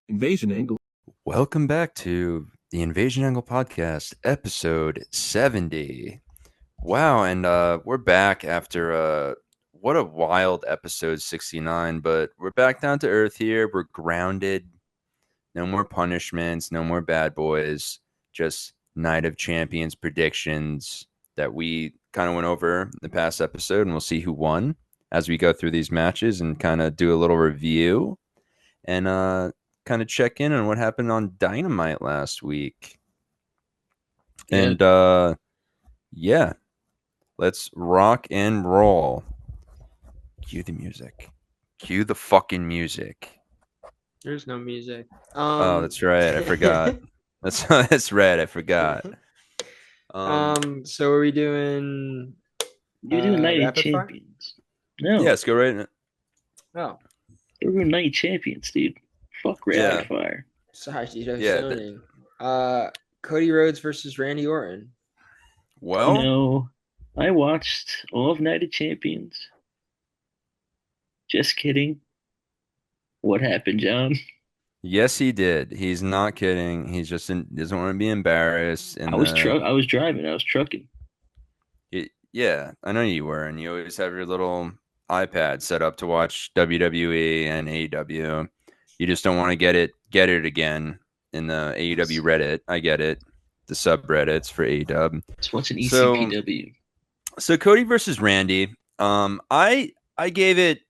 Invasion Angle. Welcome back to the Invasion Angle Podcast, episode 70. Wow, and we're back after what a wild episode 69, but we're back down to earth here. We're grounded. No more punishments, no more bad boys, just Night of Champions predictions that we kind of went over in the past episode, and we'll see who won as we go through these matches and kind of do a little review and kind of check in on what happened on Dynamite last week. Yeah. And yeah, let's rock and roll. Cue the music. Cue the fucking music. There's no music. Oh, that's right. I forgot. That's right. I forgot. So are we doing You're doing Night of rapid fire? Champions. No. Yeah, let's go right in. Oh, We're doing Night of Champions, dude. Fuck rapid Yeah. fire. sorry, Tito. Yeah, Zoning. Cody Rhodes versus Randy Orton. Well, No. I watched all of Night of Champions. Just kidding. What happened, John? yes, he did. He's not kidding. He's just doesn't want to be embarrassed. And I was driving. I was trucking. Yeah, I know you were, and you always have your little iPad set up to watch WWE and AEW. You just don't want to get it again in the AEW Reddit. I get it, the subreddits for AEW. Just watching So- ECPW. So Cody versus Randy. I gave it,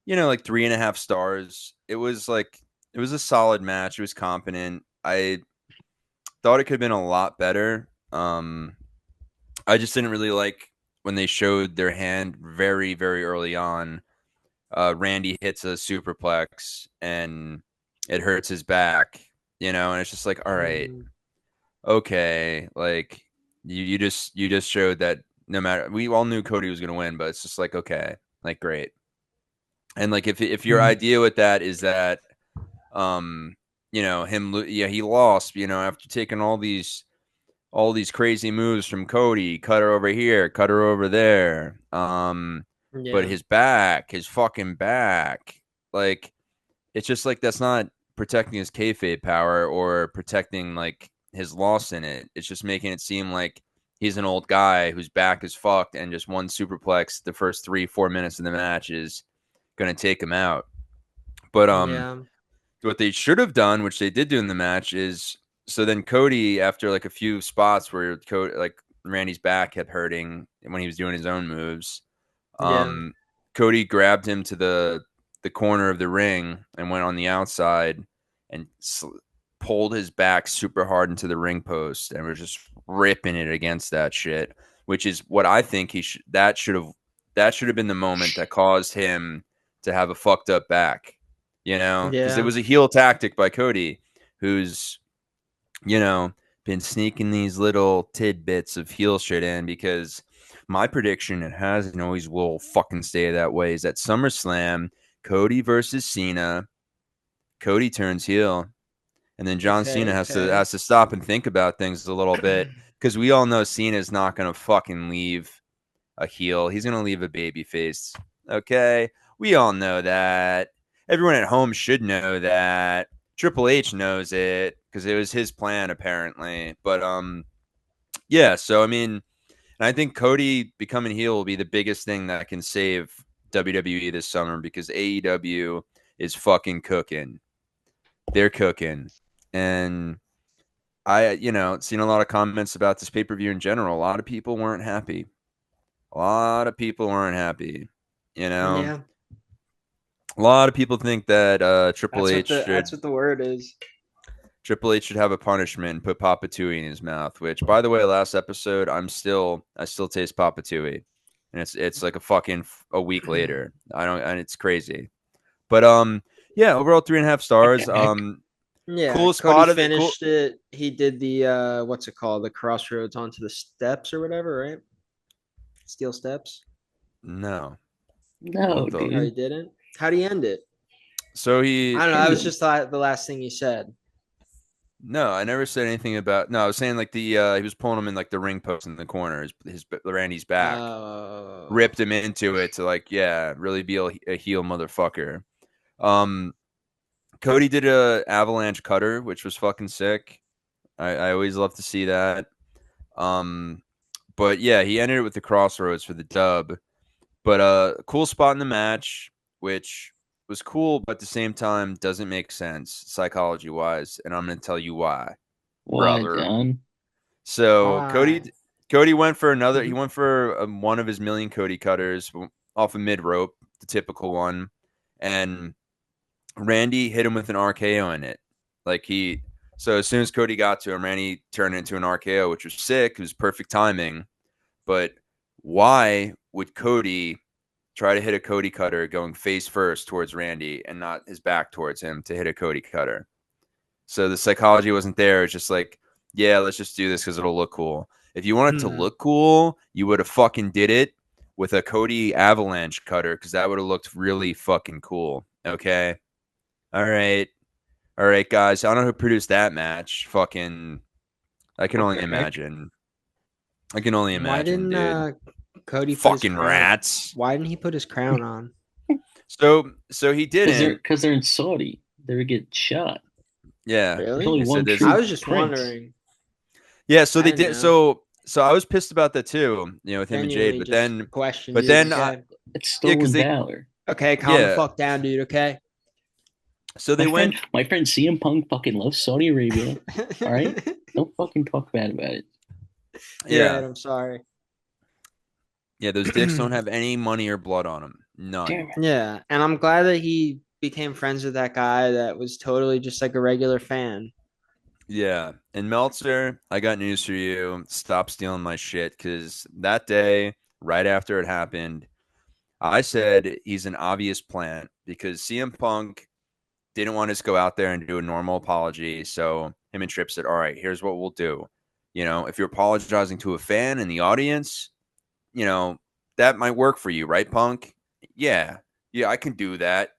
like 3.5 stars. It was a solid match. It was competent. I thought it could have been a lot better. I just didn't really like when they showed their hand very, very early on. Randy hits a superplex and it hurts his back, and it's just like, all right, okay, like you just showed that no matter, we all knew Cody was gonna win, but it's just like, okay, like great. And like if your idea with that is that he lost, after taking all these crazy moves from Cody, cut her over here, cut her over there. But his fucking back, like, it's just like that's not protecting his kayfabe power or protecting like his loss in it. It's just making it seem like he's an old guy whose back is fucked, and just one superplex the first 3-4 minutes of the match is gonna take him out. But what they should have done, which they did do in the match, is so then Cody, after like a few spots where Randy's back kept hurting when he was doing his own moves, Cody grabbed him to the corner of the ring and went on the outside and pulled his back super hard into the ring post and was just ripping it against that shit, which is what I think that should have been the moment that caused him to have a fucked up back, because it was a heel tactic by Cody, who's been sneaking these little tidbits of heel shit in, because my prediction, it has and always will fucking stay that way, is that SummerSlam, Cody versus Cena, Cody turns heel, and then John Cena has to stop and think about things a little bit, because we all know Cena's not going to fucking leave a heel. He's going to leave a baby face. Okay? We all know that. Everyone at home should know that. Triple H knows it because it was his plan apparently. But yeah, so I mean, and I think Cody becoming heel will be the biggest thing that can save WWE this summer, because AEW is fucking cooking. They're cooking. And I, seen a lot of comments about this pay-per-view in general. A lot of people weren't happy. Yeah. A lot of people think that Triple H that's what the word is. Triple H should have a punishment and put Papa Tui in his mouth. Which, by the way, last episode, I still taste Papa Tui, and it's like a week later. And it's crazy. But yeah, overall 3.5 stars. Yeah, cool Cody spot of finished it. He did the what's it called? The crossroads onto the steps or whatever, right? Steel steps. No, No, the- No, he dude. didn't. How'd he end it? so I don't know. That was just the last thing he said. No, I never said anything about. No, I was saying like he was pulling him in like the ring post in the corner, his Randy's back, ripped him into it to really be a heel motherfucker. Cody did a avalanche cutter, which was fucking sick. I always love to see that. But yeah, he ended it with the crossroads for the dub. But cool spot in the match, which was cool, but at the same time doesn't make sense psychology wise, and I'm gonna tell you why, Why, brother. John? So Why? Cody went for another. He went for one of his million Cody cutters off a mid rope, the typical one, and Randy hit him with an RKO in it. So as soon as Cody got to him, Randy turned it into an RKO, which was sick. It was perfect timing. But why would Cody try to hit a Cody cutter going face first towards Randy and not his back towards him to hit a Cody cutter? So the psychology wasn't there. It's just like, yeah, let's just do this because it'll look cool. If you want it to look cool, you would have fucking did it with a Cody avalanche cutter because that would have looked really fucking cool. Okay. All right, guys. I don't know who produced that match. Fucking, I can only imagine. Why didn't dude. Cody Fucking put his crown? rats. Why didn't he put his crown on? So he didn't. Because they're in Saudi. They would get shot. Yeah. Really? Only one there's- true I was just prince. wondering. Yeah. So I they didn't did. know. So I was pissed about that too. With him and Genuinely Jade. But just then, questioned but you then again. It's stolen 'cause they- valor. Okay, calm the Yeah. fuck down, dude. Okay. So they went. My friend CM Punk fucking loves Saudi Arabia. All right? Don't fucking talk bad about it. You're Yeah. right, I'm sorry. Yeah. Those dicks don't have any money or blood on them. None. Damn it. Yeah, and I'm glad that he became friends with that guy that was totally just like a regular fan. Yeah. And Meltzer, I got news for you. Stop stealing my shit because that day, right after it happened, I said he's an obvious plant because CM Punk didn't want us to go out there and do a normal apology. So him and Tripp said, all right, here's what we'll do. If you're apologizing to a fan in the audience, that might work for you, right, Punk? Yeah. Yeah, I can do that.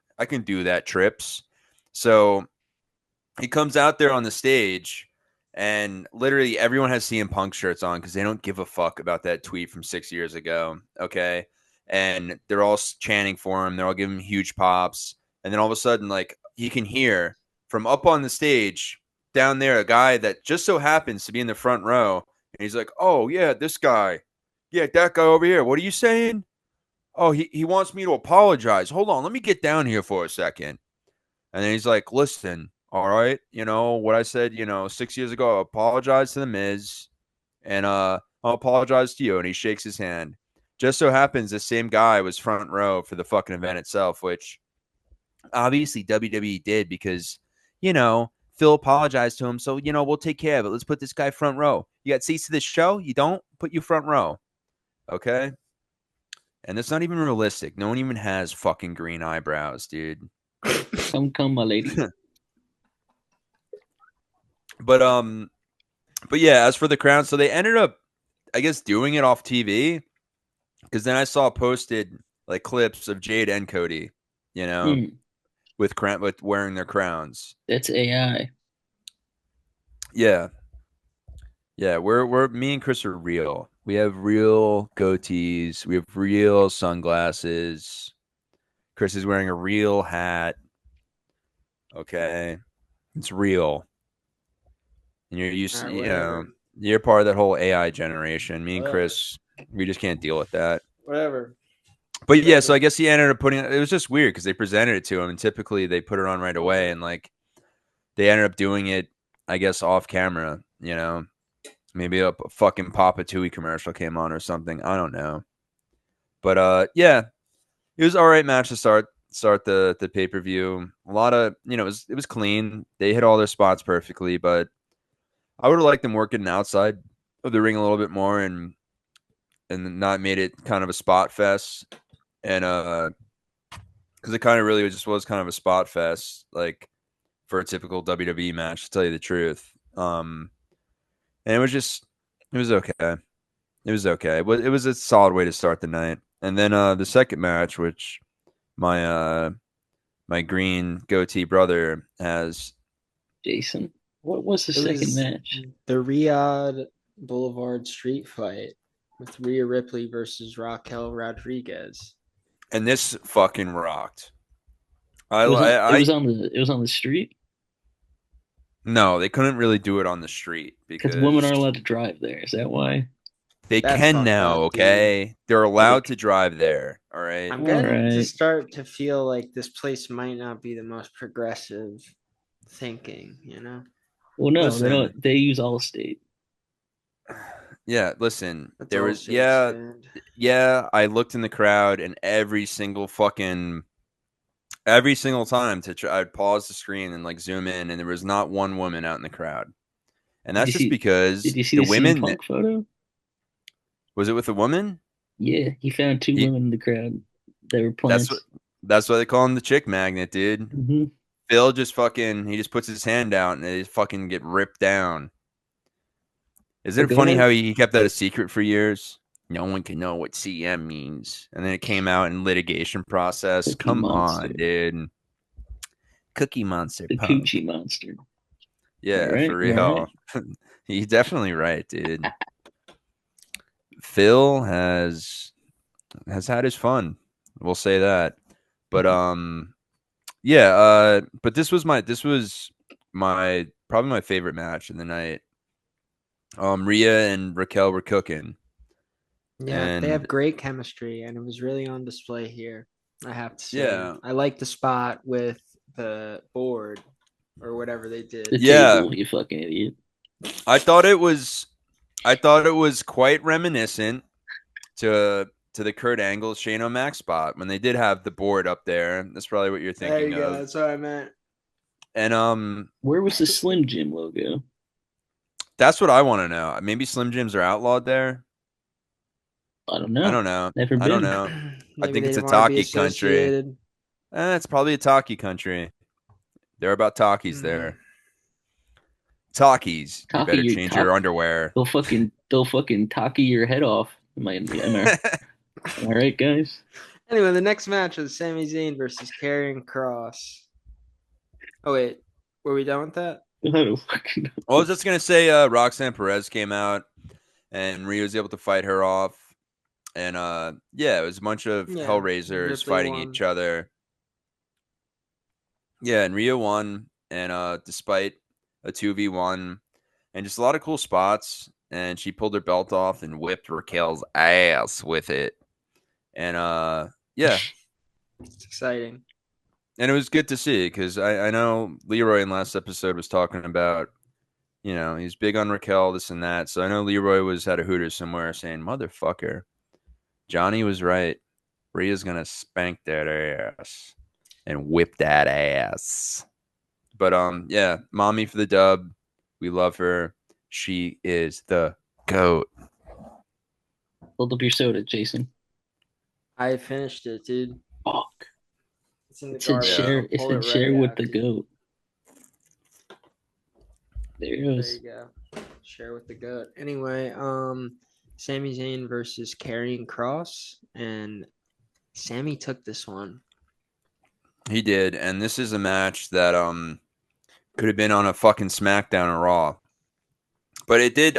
Trips. So he comes out there on the stage and literally everyone has CM Punk shirts on because they don't give a fuck about that tweet from 6 years ago. Okay. And they're all chanting for him. They're all giving him huge pops. And then all of a sudden, like, you can hear from up on the stage down there a guy that just so happens to be in the front row. And he's like, oh, yeah, this guy. Yeah, that guy over here. What are you saying? Oh, he wants me to apologize. Hold on. Let me get down here for a second. And then he's like, listen, all right, what I said, 6 years ago, I apologize to the Miz and I'll apologize to you. And he shakes his hand. Just so happens the same guy was front row for the fucking event itself, which obviously WWE did because, Phil apologized to him. So, we'll take care of it. Let's put this guy front row. You got seats to this show? You don't? Put you front row. Okay? And that's not even realistic. No one even has fucking green eyebrows, dude. Come, my lady. But yeah, as for the crown, so they ended up, I guess, doing it off TV because then I saw posted like clips of Jade and Cody, with wearing their crowns. That's AI. Yeah, we're me and Chris are real. We have real goatees. We have real sunglasses. Chris is wearing a real hat. Okay, it's real. And you're used, you're part of that whole AI generation. Me and Chris, we just can't deal with that. Whatever. But yeah, so I guess he ended up putting it. It was just weird because they presented it to him, and typically they put it on right away, and like they ended up doing it, I guess, off camera. Maybe a fucking Papa Tui commercial came on or something. I don't know. But yeah, it was all right match to start the pay per view. A lot of it was clean. They hit all their spots perfectly, but I would have liked them working outside of the ring a little bit more and not made it kind of a spot fest. And because it kind of really was kind of a spot fest, like for a typical WWE match, to tell you the truth. And it was okay. It was okay. It was a solid way to start the night. And then the second match, which my green goatee brother has. Jason, what was the second match? The Riyadh Boulevard Street Fight with Rhea Ripley versus Raquel Rodriguez. And this fucking rocked. I, It was on, I, it I was on the street no, they couldn't really do it on the street because women because aren't allowed to drive there. Is that why? they That's can fucked now. up, dude. Okay, they're allowed Okay. to drive there. All right. I'm getting to Alright. start to feel like this place might not be the most progressive thinking, you know? Well, no, they Listen, don't. They use Allstate. yeah, listen. That's There all was shit stand. I looked in the crowd and every single time I'd pause the screen and like zoom in, and there was not one woman out in the crowd. And Did that's you just see? because Did you see the the CM women, Punk photo? was it with a woman? Yeah, he found two He, women in the crowd that were that's what plants. that's why they call him the chick magnet, dude. Hmm. Phil just he just puts his hand out and they fucking get ripped down. Isn't But it go funny ahead. how he kept that a secret for years? No one can know what CM means. And then it came out in litigation process. Cookie Come Monster, on, dude. Cookie Monster the Punk. Coochie Monster. All Yeah, right, for all right. real. He's definitely right, dude. Phil has had his fun. We'll say that. But yeah, but this was my probably my favorite match of the night. Rhea and Raquel were cooking. Yeah, they have And great chemistry, and it was really on display here. I have to say, yeah. I like the spot with the board or whatever they The did. Yeah. table, you fucking idiot. I thought it was quite reminiscent to the Kurt Angle Shane O'Mac spot when they did have the board up there. That's probably what you're There thinking you go. of. That's what I meant. And Where was the Slim Jim logo? that's what I want to know. Maybe Slim Jims are outlawed there. I don't I know. don't know. Never I don't been. know. I Maybe think they it's a didn't want to be Taki country. associated. It's probably a Taki country. They're about Takis Mm. there. Takis. You Taki better your change top. your underwear. They'll fucking Taki your head off. Am I right, guys? Anyway, the next match was Sami Zayn versus Karrion Cross. Oh wait, were we done with that? I don't fucking know. I was just gonna say Roxanne Perez came out and Rhea was able to fight her off. And yeah, it was a bunch of Yeah, Hellraisers Ripley fighting won. each other. Yeah, and Rhea won, and despite a 2v1 and just a lot of cool spots, and she pulled her belt off and whipped Raquel's ass with it. And yeah, It's exciting. and it was good to see because I know Leroy in last episode was talking about, he's big on Raquel, this and that. So I know Leroy was at a Hooters somewhere saying, "Motherfucker, Johnny was right. Rhea's gonna spank that ass and whip that ass." But yeah, mommy for the dub. We love her. She is the GOAT. Hold up your soda, Jason. I finished it, dude. Fuck. It's in the It said garbage. share. I'll It pull said right share with out, the dude. goat. There it There goes. you go. Share with the goat. Anyway, Sami Zayn versus Karrion Cross, and Sammy took this one. He did, and this is a match that could have been on a fucking SmackDown or Raw, but it did.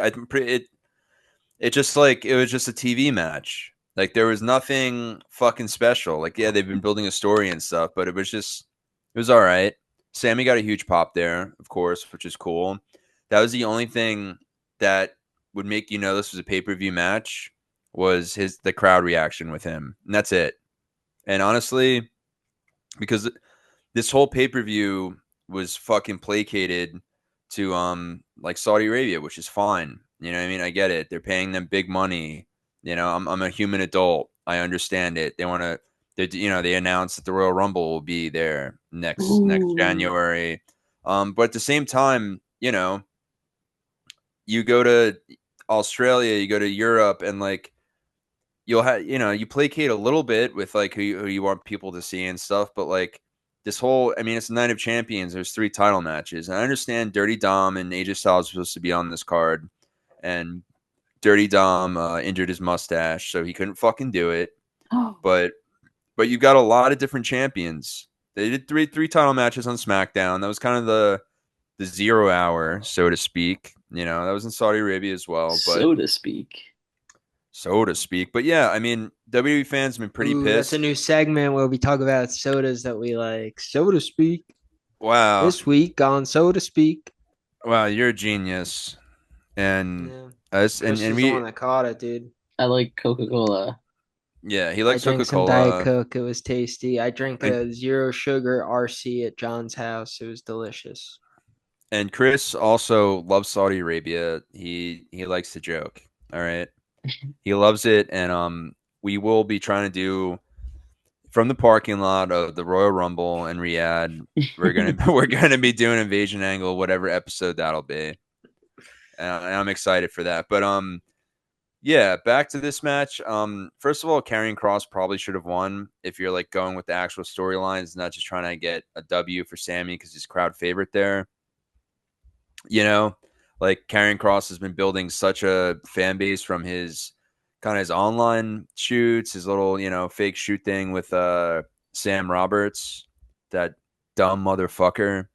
It just like it was just a TV match. Like there was nothing fucking special. Like yeah, they've been building a story and stuff, but it was all right. Sammy got a huge pop there, of course, which is cool. That was the only thing that would make you know this was a pay-per-view match was the crowd reaction with him. And that's it. And honestly, because this whole pay-per-view was fucking placated to like Saudi Arabia, which is fine. You know what I mean? I get it. They're paying them big money. I'm a human adult. I understand it. They want to they announced that the Royal Rumble will be there next Ooh. January. But at the same time, you go to Australia, you go to Europe, and like you'll have you placate a little bit with like who you want people to see and stuff, but like this whole, I mean, it's a Night of Champions. There's 3 title matches, and I understand Dirty Dom and AJ Styles are supposed to be on this card, and Dirty Dom injured his mustache, so he couldn't fucking do it. But you've got a lot of different champions. They did three title matches on SmackDown. That was kind of the 0 hour, so to speak. That was in Saudi Arabia as well. But So to speak. so to speak. But yeah, I mean, WWE fans have been pretty Ooh, pissed. that's a new segment where we talk about sodas that we like, so to speak. Wow. This week on So to Speak. Wow, you're a genius. And Yeah. us Chris and is the one we that caught it, dude. I like Coca-Cola. yeah, he I likes drank some Diet Coca-Cola. Coke. It was tasty. I drank And, a zero sugar RC at John's house. It was delicious. and Chris also loves Saudi Arabia. He likes to joke. All right. He loves it, and we will be trying to do from the parking lot of the Royal Rumble in Riyadh. We're gonna be doing Invasion Angle, whatever episode that'll be, and I'm excited for that. But yeah, back to this match. First of all, Karrion Kross probably should have won if you're like going with the actual storylines, not just trying to get a W for Sammy because he's crowd favorite there. You know, like Karrion Kross has been building such a fan base from his kind of his online shoots, his little, fake shoot thing with Sam Roberts, that dumb motherfucker.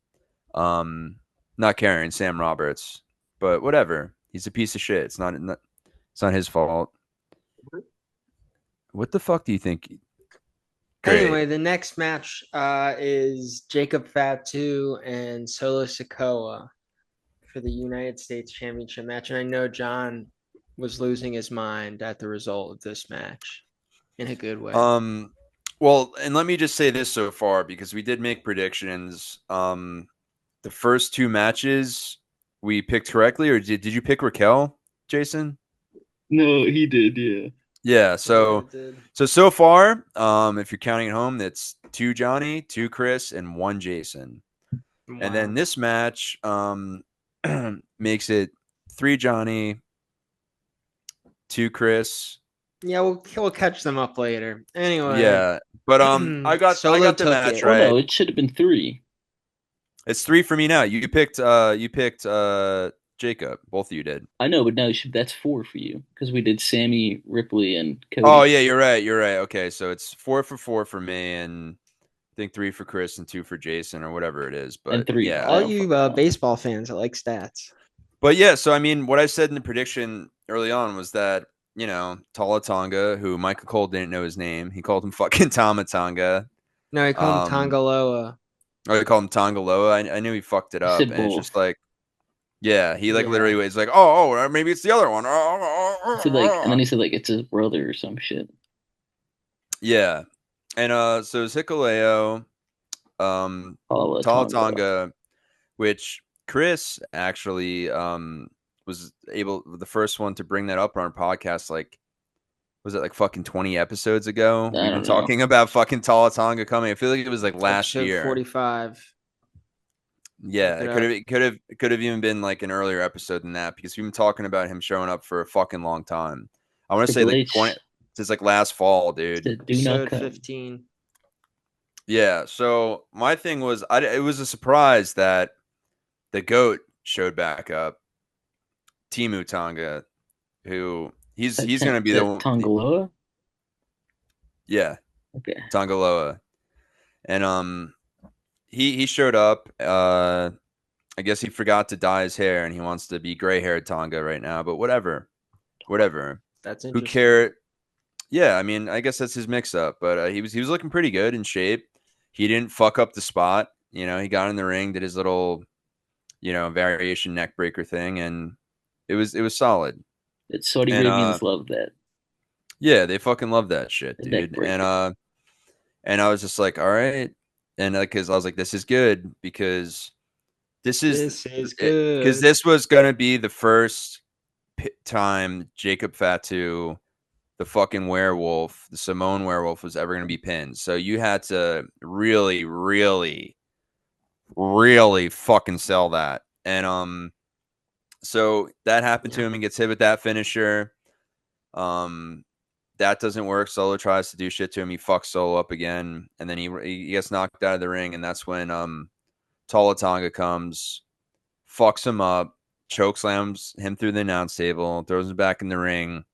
Not Karrion, Sam Roberts. But whatever. He's a piece of shit. It's not his fault. What the fuck do you think? Great. Anyway, the next match is Jacob Fatu and Solo Sikoa for the United States Championship match. And I know John was losing his mind at the result of this match in a good way. Well, and let me just say this so far, because we did make predictions. The first two matches we picked correctly, or did you pick Raquel, Jason? No, he did, yeah. Yeah, so far, if you're counting at home, that's 2 Johnny, 2 Chris, and 1 Jason. Wow. And then this match makes it 3 Johnny, 2 Chris. Yeah, we'll catch them up later. Anyway. Yeah, but I got the match right. Oh, no, it should have been 3. It's 3 for me now. You picked Jacob. Both of you did. I know, but now that's 4 for you because we did Sammy, Ripley, and Cody. Oh yeah, you're right. Okay, so it's 4 for 4 for me, and I think 3 for Chris and 2 for Jason, or whatever it is. But and 3. Yeah, all you baseball fans that like stats. But yeah, so I mean, what I said in the prediction early on was that Tala Tonga, who Michael Cole didn't know his name, he called him fucking Tama Tonga. No, he called him Tongaloa. Oh, he called him Tongaloa. I knew he fucked it up, and it's just like. Yeah, he literally was like, oh, maybe it's the other one. And then he said it's his brother or some shit. Yeah, and so it's Hikuleo, Tonga, which Chris actually was the first one to bring that up on our podcast. Was it fucking 20 episodes ago? We've been talking about fucking Tonga coming. I feel like it was last year. 45. Yeah, it could have even been an earlier episode than that, because we've been talking about him showing up for a fucking long time. I want to say 20 since last fall, dude. Episode 15. Yeah, so my thing was it was a surprise that the GOAT showed back up. Timu Tonga, who he's going to be the one. Tongaloa? Yeah. Okay. Tongaloa. And he showed up. I guess he forgot to dye his hair, and he wants to be gray-haired Tonga right now. But whatever. That's interesting. Who cares? Yeah, I mean, I guess that's his mix-up. But he was looking pretty good in shape. He didn't fuck up the spot. He got in the ring, did his little, variation neck breaker thing, and it was solid. It's Saudi Arabians love that. Yeah, they fucking love that shit, dude. And I was just like, all right. And because I was like, this is good, because this is good, because this was gonna be the first time Jacob Fatu, the fucking werewolf, the Samoan werewolf, was ever gonna be pinned. So you had to really, really, really fucking sell that. And so that happened to him. He gets hit with that finisher. That doesn't work. Solo tries to do shit to him. He fucks Solo up again, and then he gets knocked out of the ring, and that's when Tala Tonga comes, fucks him up, chokeslams him through the announce table, throws him back in the ring,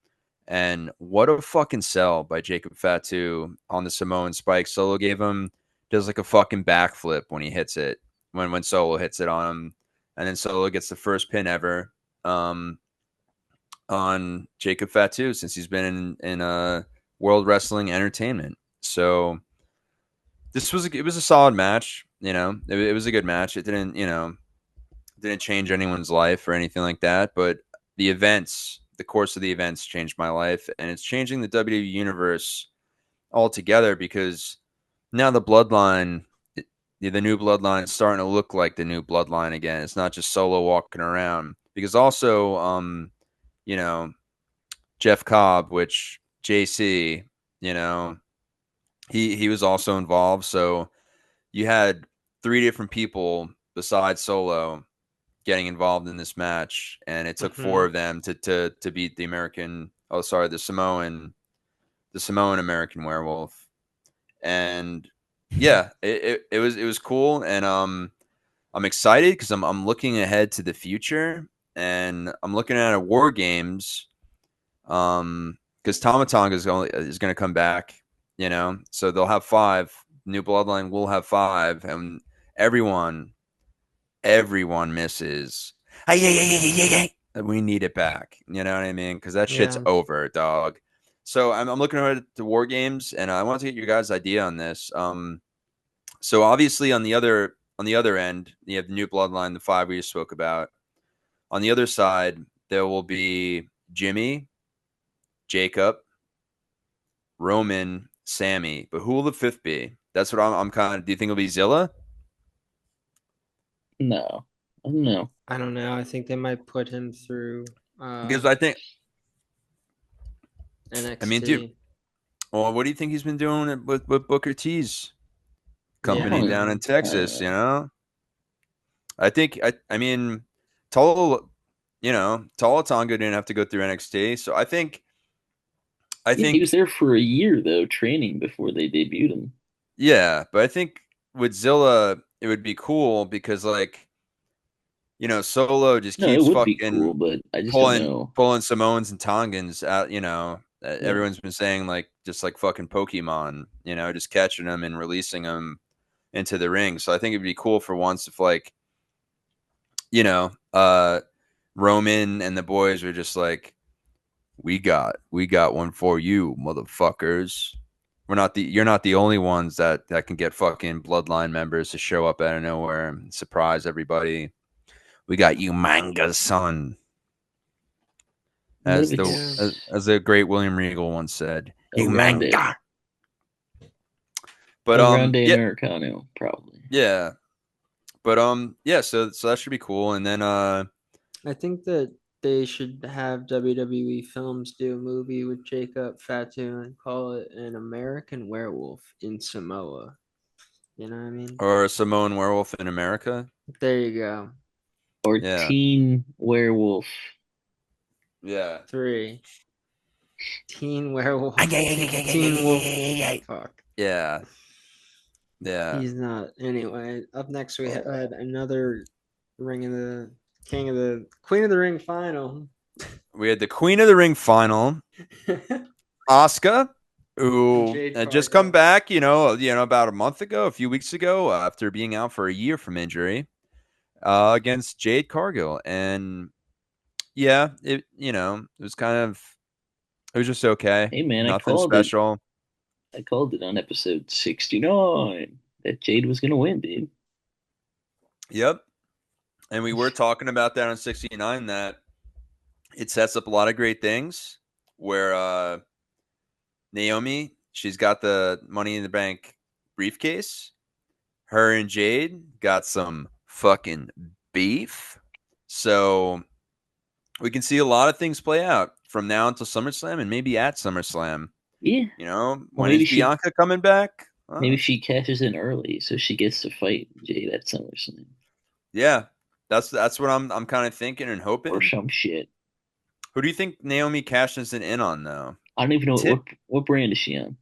and what a fucking sell by Jacob Fatu on the Samoan spike. Solo does a fucking backflip when he hits it, when Solo hits it on him, and then Solo gets the first pin ever. on Jacob Fatu since he's been in World Wrestling Entertainment. So it was a solid match. It was a good match. It didn't change anyone's life or anything like that. But the course of the events changed my life, and it's changing the WWE universe altogether because now the new bloodline is starting to look like the new bloodline again. It's not just Solo walking around because also, Jeff Cobb, which JC, he was also involved. So you had 3 different people besides Solo getting involved in this match, and it took 4 of them to beat the Samoan American Werewolf. And yeah, it was cool, and I'm excited because I'm looking ahead to the future, and I'm looking at War Games, because Tama Tonga is going to come back, so they'll have 5. New Bloodline will have 5, and everyone misses. We need it back. You know what I mean? Because that shit's over, dog. So I'm looking ahead to War Games, and I want to get your guys' idea on this. So obviously on the other end, you have the New Bloodline, the 5 we just spoke about. On the other side, there will be Jimmy, Jacob, Roman, Sammy. But who will the 5th be? That's what I'm kind of. Do you think it'll be Zilla? No, I don't know. I don't know. I think they might put him through. Because I think. NXT. I mean, dude. Well, what do you think he's been doing with Booker T's company down in Texas? I think I mean, Tala Tonga didn't have to go through NXT, so I think he was there for a year though, training before they debuted him. Yeah, but I think with Zilla, it would be cool because Solo just keeps fucking cool, but I just pulling Samoans and Tongans out. Everyone's been saying just like fucking Pokemon, just catching them and releasing them into the ring. So I think it'd be cool for once if Roman and the boys were just like, we got one for you, motherfuckers. You're not the only ones that can get fucking bloodline members to show up out of nowhere and surprise everybody. We got you, Manga's son. As the great William Regal once said, you manga. But Americano, probably. Yeah. But so that should be cool. And then I think that they should have WWE Films do a movie with Jacob Fatu and call it An American Werewolf in Samoa. You know what I mean? Or a Samoan Werewolf in America. There you go. Or Teen Werewolf. Yeah. 3. Teen Werewolf. Teen Wolf. Fuck. Yeah. Yeah. He's not. Anyway, up next we had another Queen of the Ring final. We had the Queen of the Ring final. Asuka, who had just come back, about a few weeks ago, after being out for a year from injury, against Jade Cargill. And yeah, it was it was just okay. Hey man, nothing special. I called it on episode 69 that Jade was gonna win, dude. Yep. And we were talking about that on 69, that it sets up a lot of great things where Naomi, she's got the Money in the Bank briefcase. Her and Jade got some fucking beef. So we can see a lot of things play out from now until SummerSlam and maybe at SummerSlam. Yeah. When is Bianca coming back? Maybe she cashes in early so she gets to fight Jade at SummerSlam. Yeah. That's what I'm kind of thinking and hoping. Or some shit. Who do you think Naomi cashes in on, though? I don't even know what brand is she on.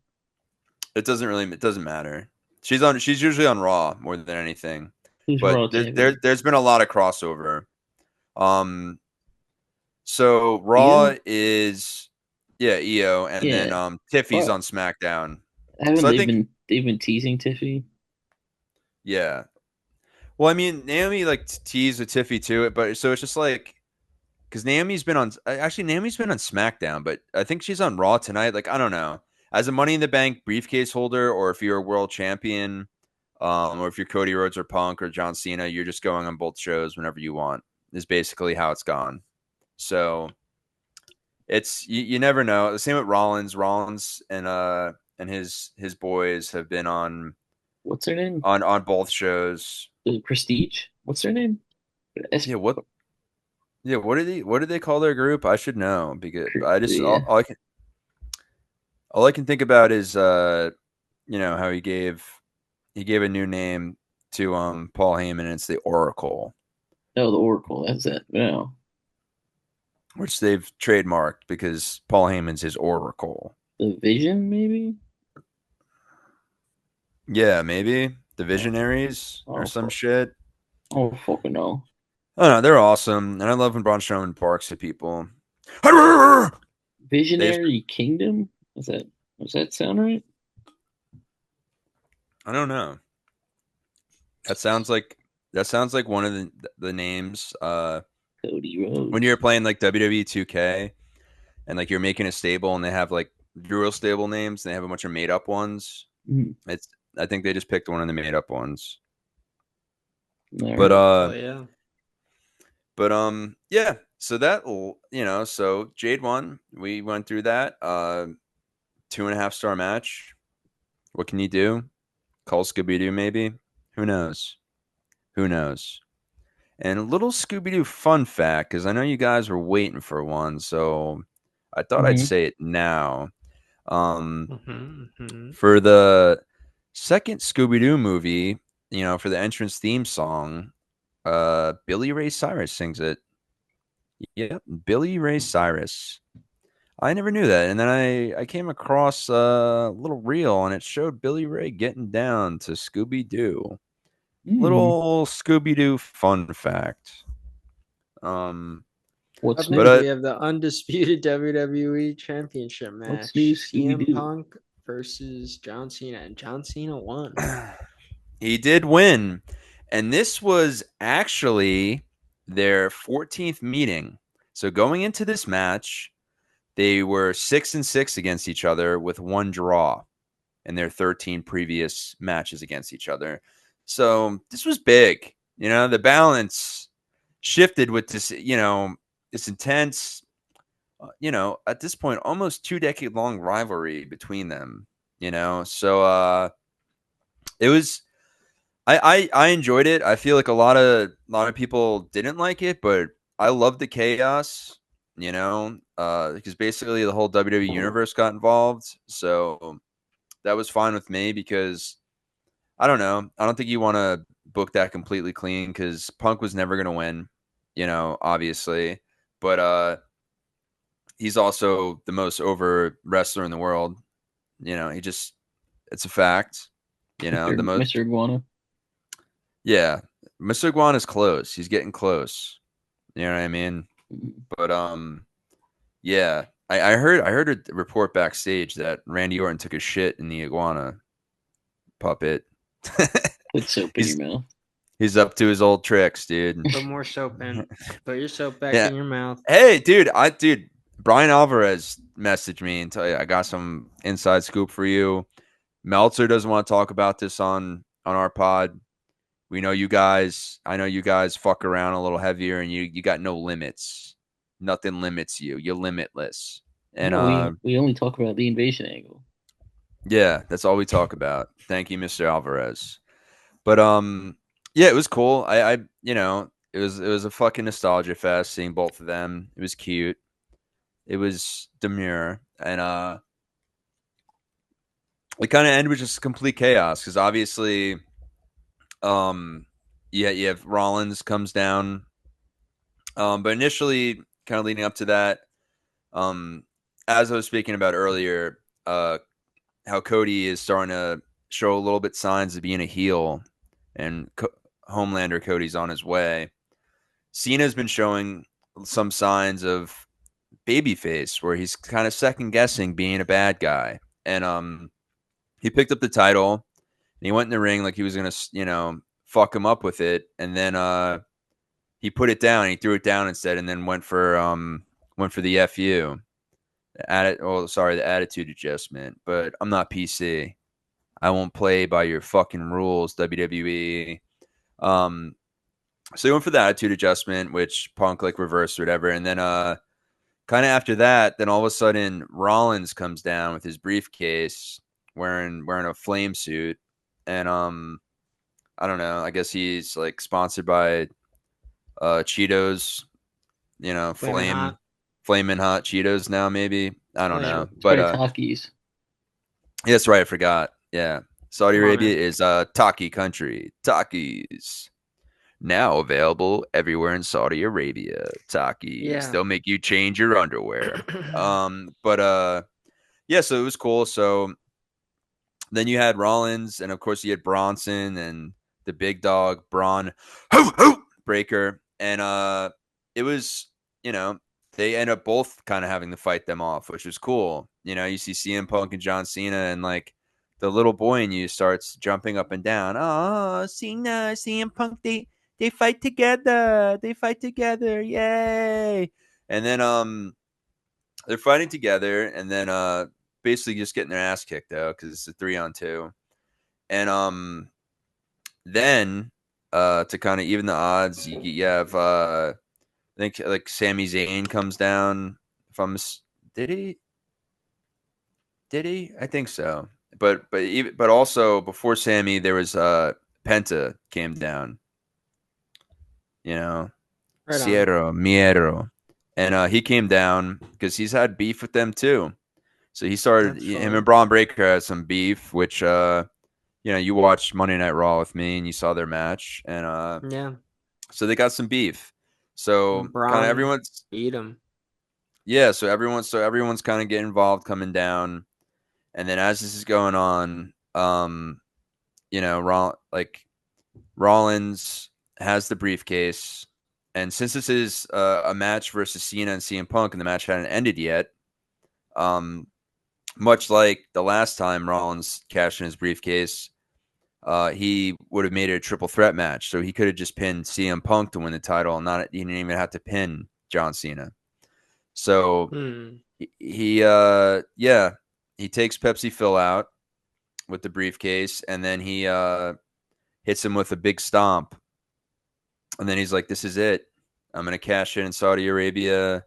It doesn't matter. She's usually on Raw more than anything. Who's but Raw? There's been a lot of crossover. So Raw is EO, and then Tiffy's on SmackDown. They've been teasing Tiffy? Yeah. Well, I mean, Naomi teased with Tiffy too, but so it's just because Naomi's been on SmackDown, but I think she's on Raw tonight. Like, I don't know. As a Money in the Bank briefcase holder, or if you're a world champion, or if you're Cody Rhodes or Punk or John Cena, you're just going on both shows whenever you want. Is basically how it's gone. So it's you never know. The same with Rollins. Rollins and his boys have been on What's her name? on both shows. Prestige. What's her name? Yeah, what? Yeah, what did they call their group? I should know because I just Yeah. all I can think about is how he gave a new name to Paul Heyman, and it's the Oracle, Oh, the Oracle. That's it. No. which they've trademarked because Paul Heyman's his Oracle. The Vision, maybe? Yeah, maybe the Visionaries or some shit. Oh, fucking no. I don't know. They're awesome, and I love when Braun Strowman barks at people. Visionary Kingdom? Does that sound right? I don't know. That sounds like one of the names. Cody Rhodes. When you're playing like WWE 2K, and like you're making a stable, and they have like real stable names, and they have a bunch of made up ones. Mm-hmm. I think they just picked one of the made up ones. All But Oh, yeah. But yeah. So that so Jade won. We went through that 2.5-star match. What can you do? Call Scooby-Doo maybe? Who knows? Who knows? And a little Scooby-Doo fun fact, because I know you guys were waiting for one, so I thought I'd say it now. For the second Scooby-Doo movie, for the entrance theme song, Billy Ray Cyrus sings it. Yep, Billy Ray Cyrus. I never knew that. And then I came across a little reel, and it showed Billy Ray getting down to Scooby-Doo. Little Scooby-Doo fun fact. What's next? We have the undisputed WWE Championship match. CM Punk versus John Cena, and John Cena won. He did win, and this was actually their 14th meeting. So going into this match, they were 6-6 against each other with one draw in their 13 previous matches against each other. So this was big. The balance shifted with this, this intense, at this point, almost 2-decade-long rivalry between them, So it was, I enjoyed it. I feel like a lot of people didn't like it, but I love the chaos, because basically the whole WWE universe got involved. So that was fine with me because I don't know. I don't think you want to book that completely clean because Punk was never going to win, obviously. But he's also the most over wrestler in the world. It's a fact. The most Mr. Iguana. Yeah, Mr. Iguana's close. He's getting close. You know what I mean? But yeah. I heard a report backstage that Randy Orton took a shit in the iguana puppet. Put soap in your mouth. He's up to his old tricks, dude. Put more soap in. Put your soap back in your mouth. Hey, dude, Brian Alvarez messaged me and tell you I got some inside scoop for you. Meltzer doesn't want to talk about this on our pod. We know you guys. I know you guys fuck around a little heavier, and you got no limits. Nothing limits you. You're limitless. And we only talk about the invasion angle. Yeah, that's all we talk about. Thank you, Mr. Alvarez. But yeah, it was cool. I it was a fucking nostalgia fest seeing both of them. It was cute. It was demure, and it kind of ended with just complete chaos because obviously, you have Rollins comes down, but initially, kind of leading up to that, as I was speaking about earlier, how Cody is starting to show a little bit signs of being a heel, and Homelander Cody's on his way. Cena's been showing some signs of babyface, where he's kind of second guessing being a bad guy, and he picked up the title and he went in the ring like he was gonna, fuck him up with it, and then he put it down. He threw it down instead, and then went for the FU. The attitude adjustment. But I'm not PC. I won't play by your fucking rules, WWE. So he went for the attitude adjustment, which Punk like reversed or whatever, and then kind of after that, then all of a sudden Rollins comes down with his briefcase, wearing a flame suit, and I don't know. I guess he's like sponsored by Cheetos, flaming hot Cheetos now, maybe. I don't know. It's But Takis. yeah, that's right, I forgot. Yeah. Saudi Arabia is Taki country. Takis. Now available everywhere in Saudi Arabia. Takis. They'll make you change your underwear. Yeah, so it was cool. So then you had Rollins, and of course you had Bronson and the big dog Braun Breaker. And it was, they end up both kind of having to fight them off, which was cool. You see CM Punk and John Cena, and like the little boy in you starts jumping up and down. Oh, Cena, CM Punk, they fight together. They fight together. Yay. And then they're fighting together, and then basically just getting their ass kicked though, because it's a 3-on-2. And then to kind of even the odds, you have I think like Sami Zayn comes down. Did he? I think so. But also before Sammy, there was Penta came down. Cierro, Miero. And he came down because he's had beef with them too. So he started, him and Braun Breaker had some beef, which, you watched Monday Night Raw with me and you saw their match. And so they got some beef. So kind of everyone's beat him. Yeah, so everyone's kind of getting involved coming down. And then as this is going on, Rollins has the briefcase. And since this is a match versus Cena and CM Punk, and the match hadn't ended yet, much like the last time Rollins cashed in his briefcase, he would have made it a triple threat match. So he could have just pinned CM Punk to win the title, and he didn't even have to pin John Cena. So he takes Pepsi Phil out with the briefcase, and then he hits him with a big stomp. And then he's like, this is it. I'm going to cash in Saudi Arabia.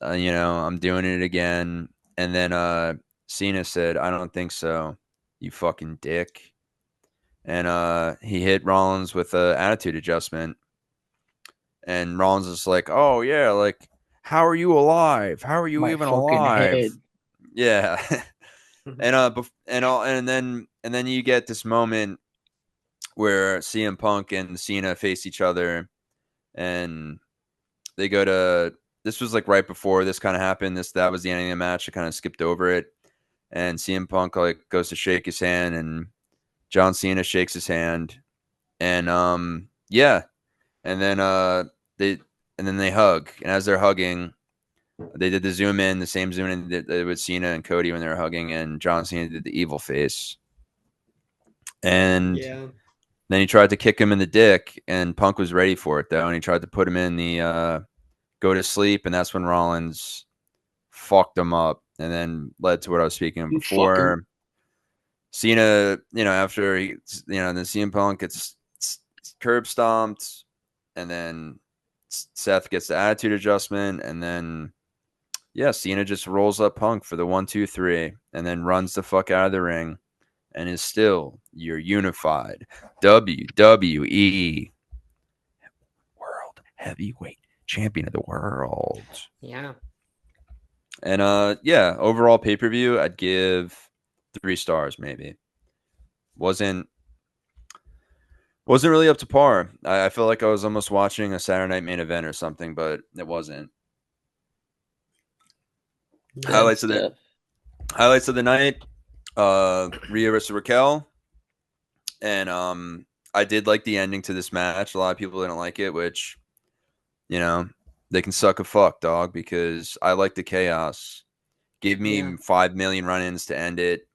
I'm doing it again. And then Cena said, I don't think so, you fucking dick. And he hit Rollins with an attitude adjustment. And Rollins is like, oh, yeah, like, how are you alive? How are you even alive? Head. Yeah. And then you get this moment where CM Punk and Cena face each other, and they go to, this was like right before this kind of happened. That was the ending of the match. I kind of skipped over it. And CM Punk like goes to shake his hand, and John Cena shakes his hand. And and then they hug. And as they're hugging, they did the same zoom in with Cena and Cody when they were hugging, and John Cena did the evil face. And then he tried to kick him in the dick, and Punk was ready for it though, and he tried to put him in the go to sleep, and that's when Rollins fucked him up, and then led to what I was speaking of before. Cena, after he, then CM Punk gets curb stomped, and then Seth gets the attitude adjustment, and then Cena just rolls up Punk for the 1, 2, 3, and then runs the fuck out of the ring, and is still your unified WWE World Heavyweight Champion of the world. Yeah. And overall pay-per-view, I'd give 3 stars maybe. Wasn't really up to par. I felt like I was almost watching a Saturday Night Main Event or something, but it wasn't. Highlights of the night, Rhea versus Raquel. And I did like the ending to this match. A lot of people didn't like it, which, they can suck a fuck, dog, because I like the chaos. Give me 5 million run-ins to end it.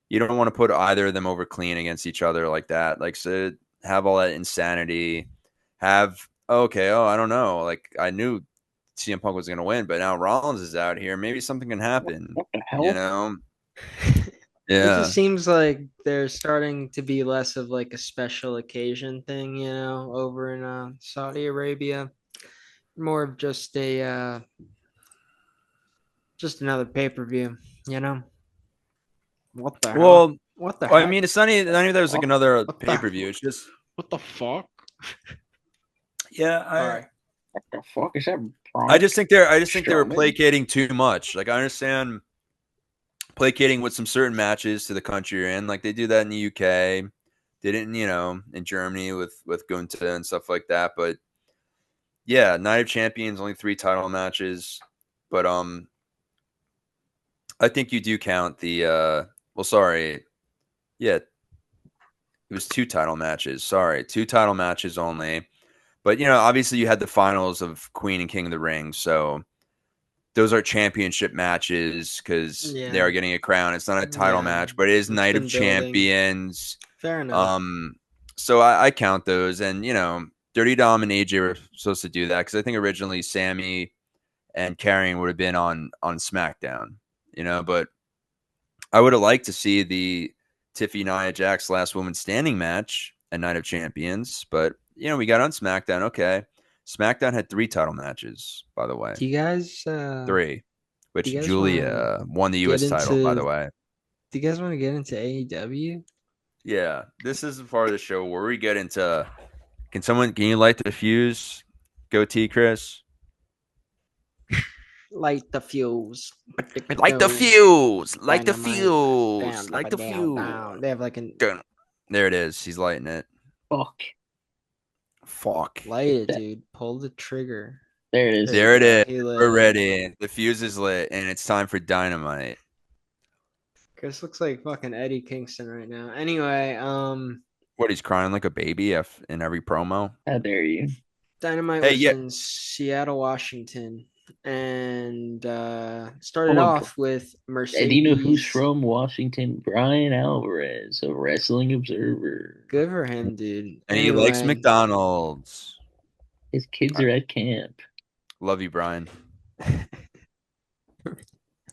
You don't want to put either of them over clean against each other like that. Like, so have all that insanity. Have Okay, I don't know. Like I knew CM Punk was gonna win, but now Rollins is out here. Maybe something can happen. What the hell? You know? It Yeah. just seems like they're starting to be less of like a special occasion thing, over in Saudi Arabia. More of just another pay-per-view, What the hell? Well, What the I heck? mean, it's not even that there's like another What the- pay-per-view. It's just What the fuck? yeah. Sorry. What the fuck is that? I just think they were Strowman? placating too much. Like I understand placating with some certain matches to the country you're in. Like they do that in the UK. Did it in Germany with Gunther and stuff like that. But yeah, Night of Champions, only 3 title matches. But I think you do count the sorry. Yeah, it was 2 title matches. Sorry, 2 title matches only. But obviously you had the finals of Queen and King of the Ring, so those are championship matches because they are getting a crown. It's not a title match, but it is Night of Champions. Fair enough. So I count those, and Dirty Dom and AJ were supposed to do that because I think originally Sammy and Karrion would have been on SmackDown, but I would have liked to see the Tiffy Nia Jax last woman standing match at Night of Champions, but we got on SmackDown. Okay, SmackDown had 3 title matches, by the way. Do you guys 3, which do you guys Julia won the U.S. title, by the way. Do you guys want to get into AEW? Yeah, this is the part of the show where we get into. Can you light the fuse? Goatee, Chris. Light the fuse. Light the fuse. Light the Dynamite. fuse. Light the fuse. They have like an There it is. He's lighting it. Fuck. light it, dude. Pull the trigger. There it is. There it is. We're ready. The fuse is lit, and it's time for Dynamite. Chris looks like fucking Eddie Kingston right now. Anyway, What, he's crying like a baby in every promo? How dare you? Dynamite was in Seattle, Washington, and started off with Mercedes. And do you know who's from Washington? Brian Alvarez, a Wrestling Observer. Good for him, dude. And he likes McDonald's. His kids are at camp. Love you, Brian.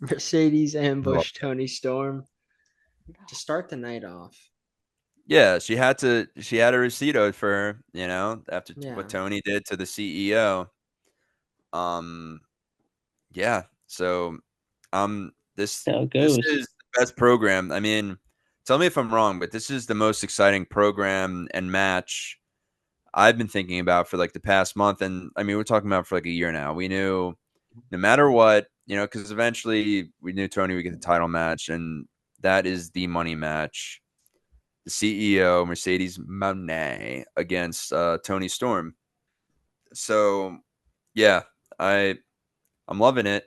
Mercedes ambushed Tony Storm to start the night off. Yeah, she had a receipt owed for her, after what Tony did to the CEO. Yeah. So, this is the best program. I mean, tell me if I'm wrong, but this is the most exciting program and match I've been thinking about for like the past month. And I mean, we're talking about for like a year now. We knew no matter what, because eventually we knew Tony would get the title match, and that is the money match. The CEO, Mercedes Moné, against Tony Storm. So, yeah, I'm loving it,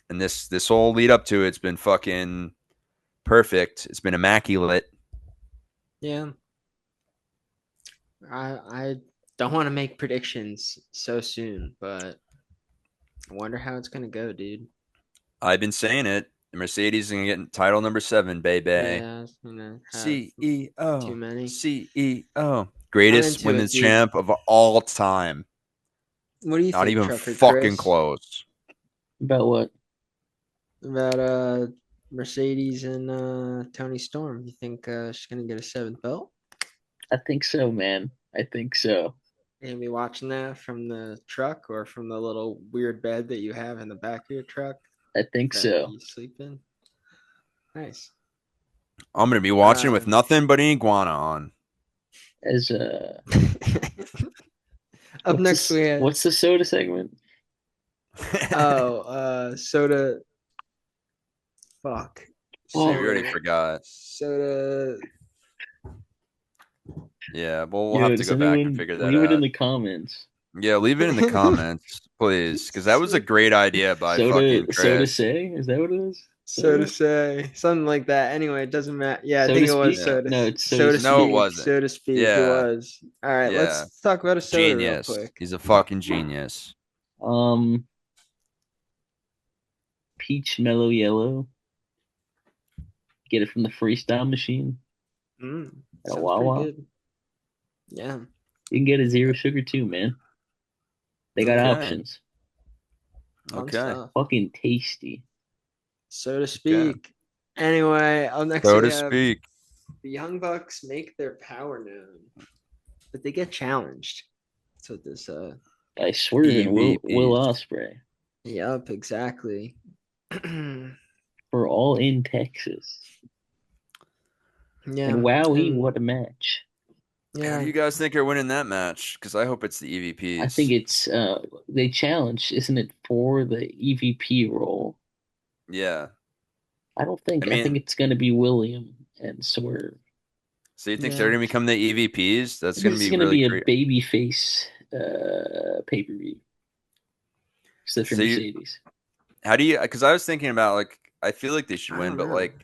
and this whole lead up to it's been fucking perfect. It's been immaculate. Yeah, I don't want to make predictions so soon, but I wonder how it's gonna go, dude. I've been saying it. Mercedes is gonna get title number 7, baby. Yeah, CEO. Too many. CEO. Greatest women's champ of all time. What do you think? Not even Trucker fucking Chris? close. About what? About Mercedes and Tony Storm. You think she's gonna get a 7th belt? I think so, man. I think so. You gonna be watching that from the truck or from the little weird bed that you have in the back of your truck? I think so. You sleep in? Nice. I'm gonna be watching with nothing but an iguana on. As up next we have what's the soda segment? Soda. Fuck. Oh, we already forgot. Soda. Yeah, well, we'll have to go back and figure that out. Leave it in the comments. Yeah, leave it in the comments, please, because that was a great idea by fucking Chris. Soda say? Is that what it is? Soda say something like that. Anyway, it doesn't matter. Yeah, I think it was soda. No, it's soda. No, it wasn't. So to speak, yeah. it was. All right, let's talk about a soda genius. real quick. He's a fucking genius. Peach Mellow Yellow. Get it from the Freestyle machine. Sounds Wawa. good. Yeah. You can get a 0 sugar too, man. They got Okay. options. Fun Okay. stuff, Fucking tasty. so to speak. Anyway, next So we to have speak. the Young Bucks make their power known, but they get challenged. So this I swerve in Will EVPs. Ospreay. Yep, exactly. We're all in Texas. Yeah. And wowee, what a match. How Yeah. do you guys think are winning that match? Because I hope it's the EVPs. I think it's they challenged, isn't it, for the EVP role? Yeah. I don't think. I I think mean, it's gonna be William and Swerve. so you think Yeah. they're gonna become the EVPs? That's gonna This be is gonna really be a great. baby face pay-per-view. Except for So Mercedes. how do you? Because I was thinking about like I feel like they should I win, don't but know. like,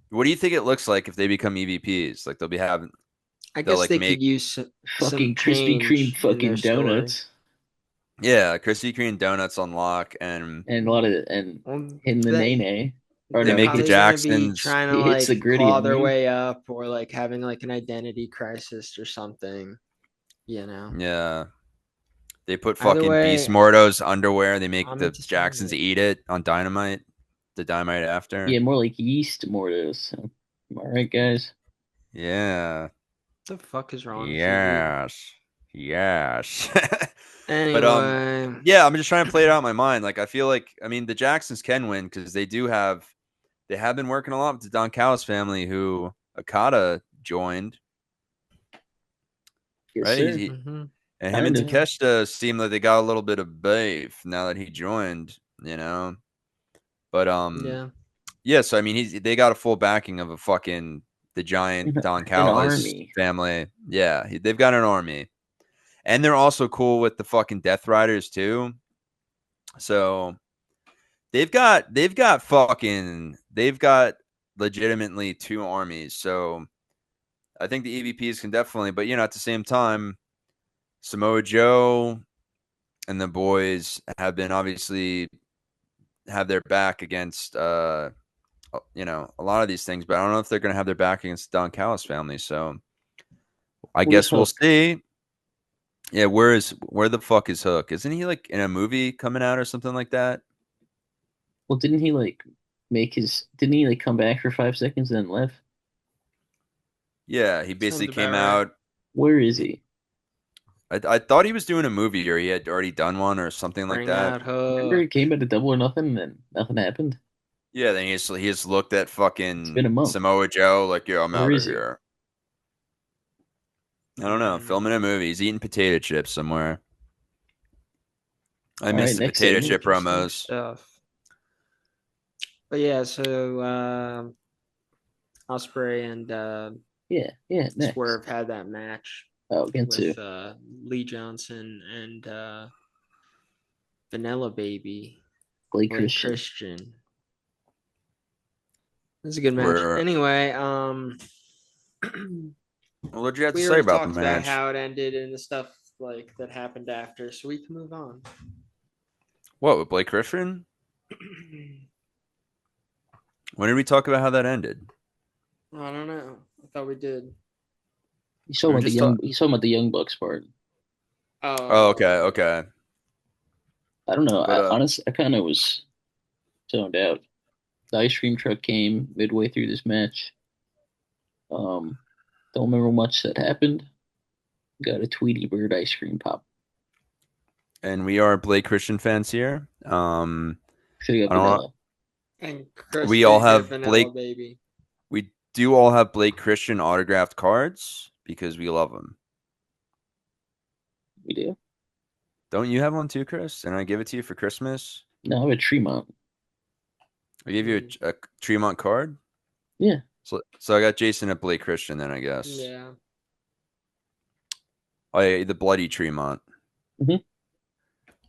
what do you think it looks like if they become EVPs? Like they'll be having. I They'll guess like they make could use some Fucking Krispy Kreme change in fucking their story. donuts. Yeah, Krispy Kreme donuts on lock, and And a lot of and Well, hitting the they- nay. Or They no, make the probably gonna be Jacksons. trying to he hits the like gritty claw on their me. way up, or like having like an identity crisis or something. Yeah. They put Either fucking way, Beast Morto's underwear. They make I'm the into seeing Jacksons it. eat it on Dynamite. The Dynamite after. Yeah, more like yeast Mortos. Am I right, guys? Yeah. What the fuck is wrong with you? Yes. Yes. Anyway, But yeah, I'm just trying to play it out in my mind. Like I feel like the Jacksons can win because they have been working a lot with the Don Callis family who Okada joined. Yes, Right? sir. mhm. And him and Kind of. Takeshita seem like they got a little bit of beef now that he joined, But Yeah. so I mean they got a full backing of the giant Don An Callis army. family. Yeah, they've got an army. And they're also cool with the fucking Death Riders too. So they've got legitimately two armies. So I think the EVPs can definitely, but at the same time, Samoa Joe and the boys have been obviously have their back against a lot of these things, but I don't know if they're going to have their back against the Don Callis family. So I Where's guess we'll Hook? see. Yeah, where the fuck is Hook? Isn't he like in a movie coming out or something like that? Well, didn't he like didn't he like come back for 5 seconds and then left? Yeah, he basically Sounds came about right. out. Where is he? I thought he was doing a movie or he had already done one or something like Bring that. out Remember he Hook. came at a Double or Nothing and then nothing happened? Yeah, then he just looked at It's been a fucking month. Samoa Joe like, yeah, I'm Where out is of he? here. I don't know. Filming a movie. He's eating potato chips somewhere. I All miss right, the next potato segment. chip promos. Stuff. But yeah, so Osprey and Yeah, next. Swerve had that match Oh, Gensu. with Lee Johnson and Vanilla Baby Blake Blake Christian. Christian. This is a good match. Where- Anyway, Well, what'd you have to we say already about the talked about match? how it ended and the stuff like that happened after, so we can move on. What, with Blake Griffin? When did we talk about how that ended? I don't know. I thought we did. He's talking We were about the just young. He's talking about the Young Bucks part. Oh, okay. I don't know. But, I kind of was zoned out. The ice cream truck came midway through this match. Don't remember much that happened. Got a Tweety Bird ice cream pop. And we are Blake Christian fans here. Should have I got don't vanilla. And Chris We all did get have Vanilla Blake- Baby. We do all have Blake Christian autographed cards because we love him. We do. Don't you have one too, Chris? And I give it to you for Christmas. No, I have a Tremont. I gave you a Tremont card. Yeah. So I got Jason at Blake Christian then, I guess. Yeah. Oh yeah, the bloody Tremont. Mhm.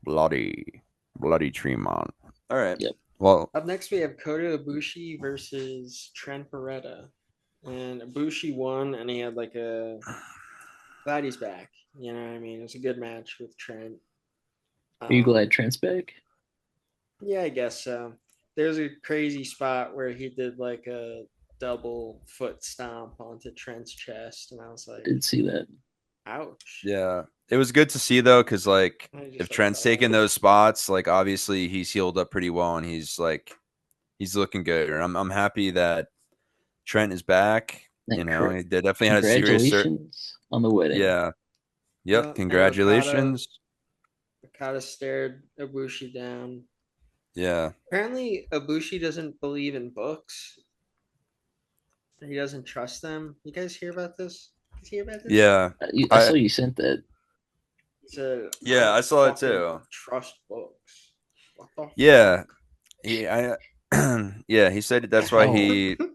Bloody Tremont. All right. Yep. Well, Up next, we have Kota Ibushi versus Trent Beretta. And Ibushi won, and he had like a. Glad he's back. You know what I mean? It was a good match with Trent. Are you glad Trent's back? Yeah, I guess so. There's a crazy spot where he did like a double foot stomp onto Trent's chest, and I was like, Did see that. Ouch. Yeah. It was good to see though, because like I just if like Trent's fell taking out. those spots, like obviously he's healed up pretty well and he's looking good. And I'm happy that Trent is back. And You know, they definitely had a serious congratulations on the wedding. Yeah. Yeah, Yep. and Congratulations. Okada stared Ibushi down. Yeah. Apparently, Ibushi doesn't believe in books. He doesn't trust them. You guys hear about this? Yeah. I saw you sent that. He said, Yeah, I saw it too. Trust books. What the Yeah. fuck? Yeah, he said that's why he Good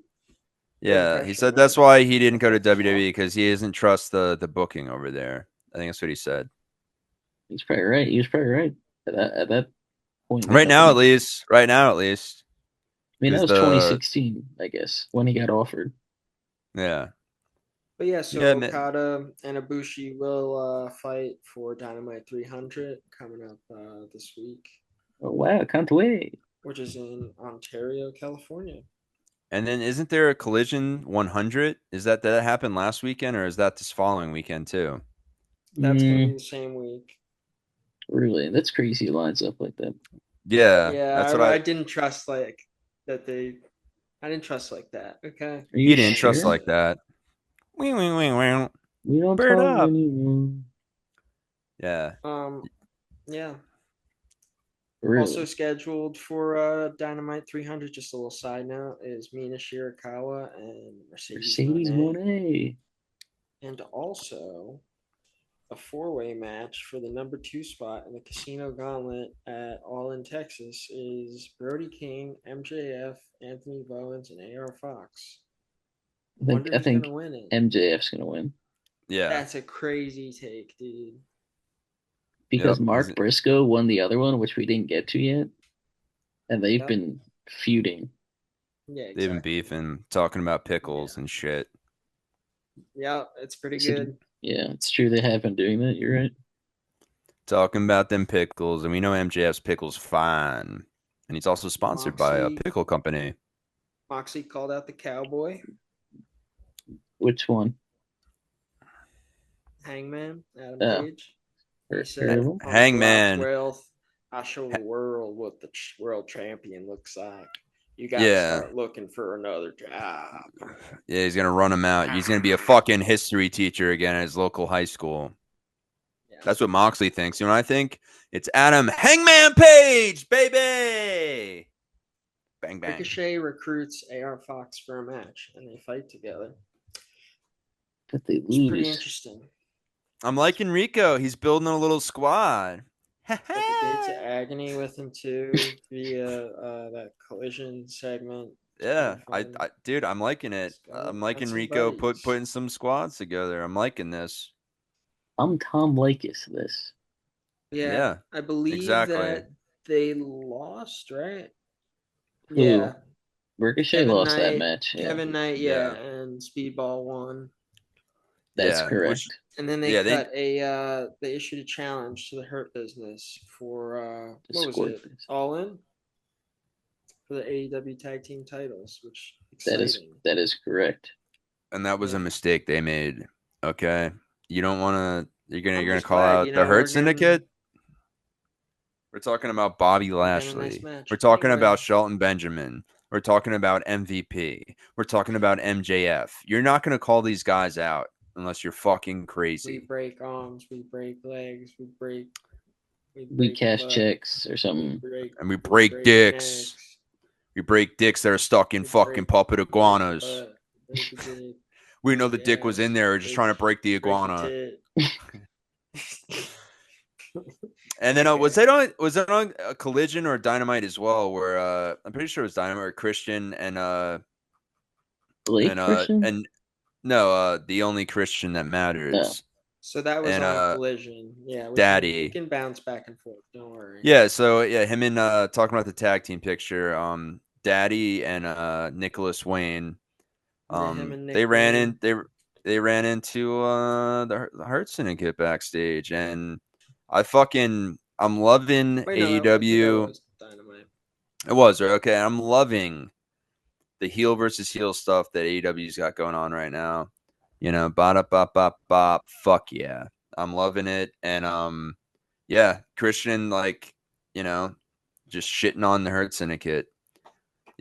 he impression, said right? that's why he didn't go to WWE because he doesn't trust the booking over there. I think that's what he said. He's probably right. He was probably right at that point. Right now, at least. Right now, at least. I mean, that was The 2016, I guess, when he got offered. yeah. But yeah, so Yeah, man. Okada and Ibushi will fight for Dynamite 300 coming up this week, Oh, wow, can't wait. which is in Ontario, California. And then isn't there a Collision 100? Is that happened last weekend or is that this following weekend too? That's gonna be the same week. Really? That's crazy. It lines up like that. Yeah. Yeah, That's what I didn't trust like that they. I didn't trust like that. Okay. Are you He didn't sure? trust like that. Wing, wing, wing, wing. We don't Bird talk up. anymore. Yeah. Yeah. Really? Also scheduled for Dynamite 300. Just a little side note is Mina Shirakawa and Mercedes Moné. And also a four-way match for the number 2 spot in the Casino Gauntlet at All in Texas is Brody King, MJF, Anthony Bowens, and AR Fox. I think MJF's gonna win. Yeah. That's a crazy take, dude. Because Mark Briscoe won the other one, which we didn't get to yet. And they've been feuding. Yeah, exactly. They've been beefing, talking about pickles and shit. Yeah, it's pretty good. Yeah, it's true. They have been doing that. You're right. Talking about them pickles, and we know MJF's pickles fine. And he's also sponsored by a pickle company. Moxley called out the cowboy. Which one? Hangman, Adam Page. He said, Hangman. I show the world what the world champion looks like. You got to start looking for another job. Yeah, he's going to run him out. He's going to be a fucking history teacher again at his local high school. Yeah. That's what Moxley thinks. You know what I think? It's Adam Hangman Page, baby! Bang, bang. Ricochet recruits AR Fox for a match, and they fight together. But they lose. It's pretty interesting. I'm liking Rico. He's building a little squad. Got the Gates of Agony with him too via that collision segment. Yeah, dude, I'm liking it. I'm liking Rico putting some squads together. I'm liking this. I'm Tom Likas this. Yeah, I believe that they lost, right? Ooh. Yeah. Ricochet lost that match. Yeah. Kevin Knight, and Speedball won. That's correct. And then they they issued a challenge to the Hurt Business for what was it? All In for the AEW Tag Team titles, which that is correct. And that was a mistake they made. Okay, you don't want to. You're gonna call out the Hurt Syndicate. We're talking about Bobby Lashley. We're talking about Shelton Benjamin. We're talking about MVP. We're talking about MJF. You're not gonna call these guys out unless you're fucking crazy. We break arms, we break legs, we cash checks or something. We break dicks. Necks. We break dicks that are stuck in fucking puppet iguanas. We know the dick was in there. We're just trying to break the iguana. And then was that on a Collision or Dynamite as well? Where I'm pretty sure it was Dynamite or Christian and Christian? The only Christian that matters. No. So that was on Collision. Yeah, Daddy. We can bounce back and forth. Don't worry. Yeah. So him and talking about the tag team picture. Daddy and Nicholas Wayne. They ran into the Hurt Syndicate backstage, and I'm loving AEW. It was right. Okay, I'm loving the heel versus heel stuff that AEW's got going on right now. bop, bop, bop, bop. Fuck yeah. I'm loving it. And, yeah, Christian, like, just shitting on the Hurt Syndicate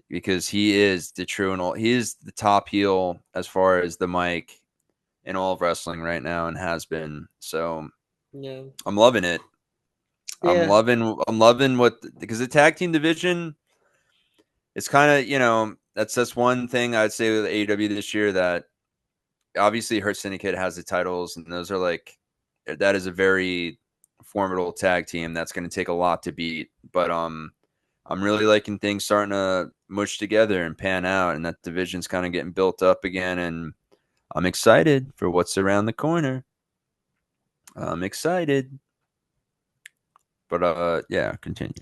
because he is the true and all. He is the top heel as far as the mic in all of wrestling right now and has been. So Yeah. I'm loving it. I'm Yeah. loving because the tag team division, it's kind of, that's one thing I'd say with AEW this year that obviously Hurt Syndicate has the titles and those are that is a very formidable tag team that's going to take a lot to beat. But I'm really liking things starting to mush together and pan out, and that division's kind of getting built up again, and I'm excited for what's around the corner. I'm excited. But yeah, continue.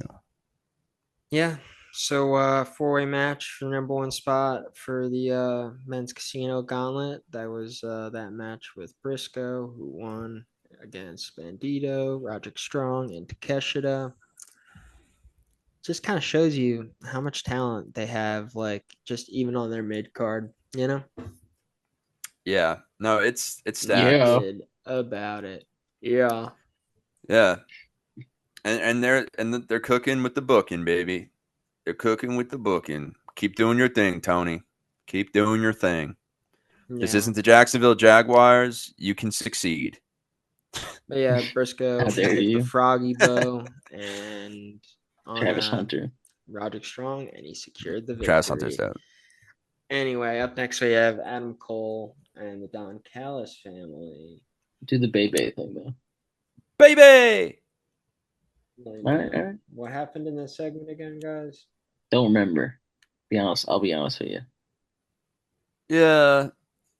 Yeah. So four-way match for the number one spot for the men's casino gauntlet. That was that match with Briscoe, who won against Bandito, Roderick Strong, and Takeshita. Just kind of shows you how much talent they have, like just even on their mid card, Yeah. No, it's stacked. Yeah. About it. Yeah. Yeah. And they're cooking with the booking, baby. They're cooking with the booking. Keep doing your thing, Tony. Keep doing your thing. This isn't the Jacksonville Jaguars. You can succeed. But yeah, Briscoe How dare with the you. froggy bow and on Travis Hunter. Roderick Strong, and he secured the victory. Travis Hunter's out. Anyway, up next we have Adam Cole and the Don Callis family. Do the Bebe thing though. Baby! All right. What happened in this segment again, guys? Don't remember. Be honest. I'll be honest with you. Yeah.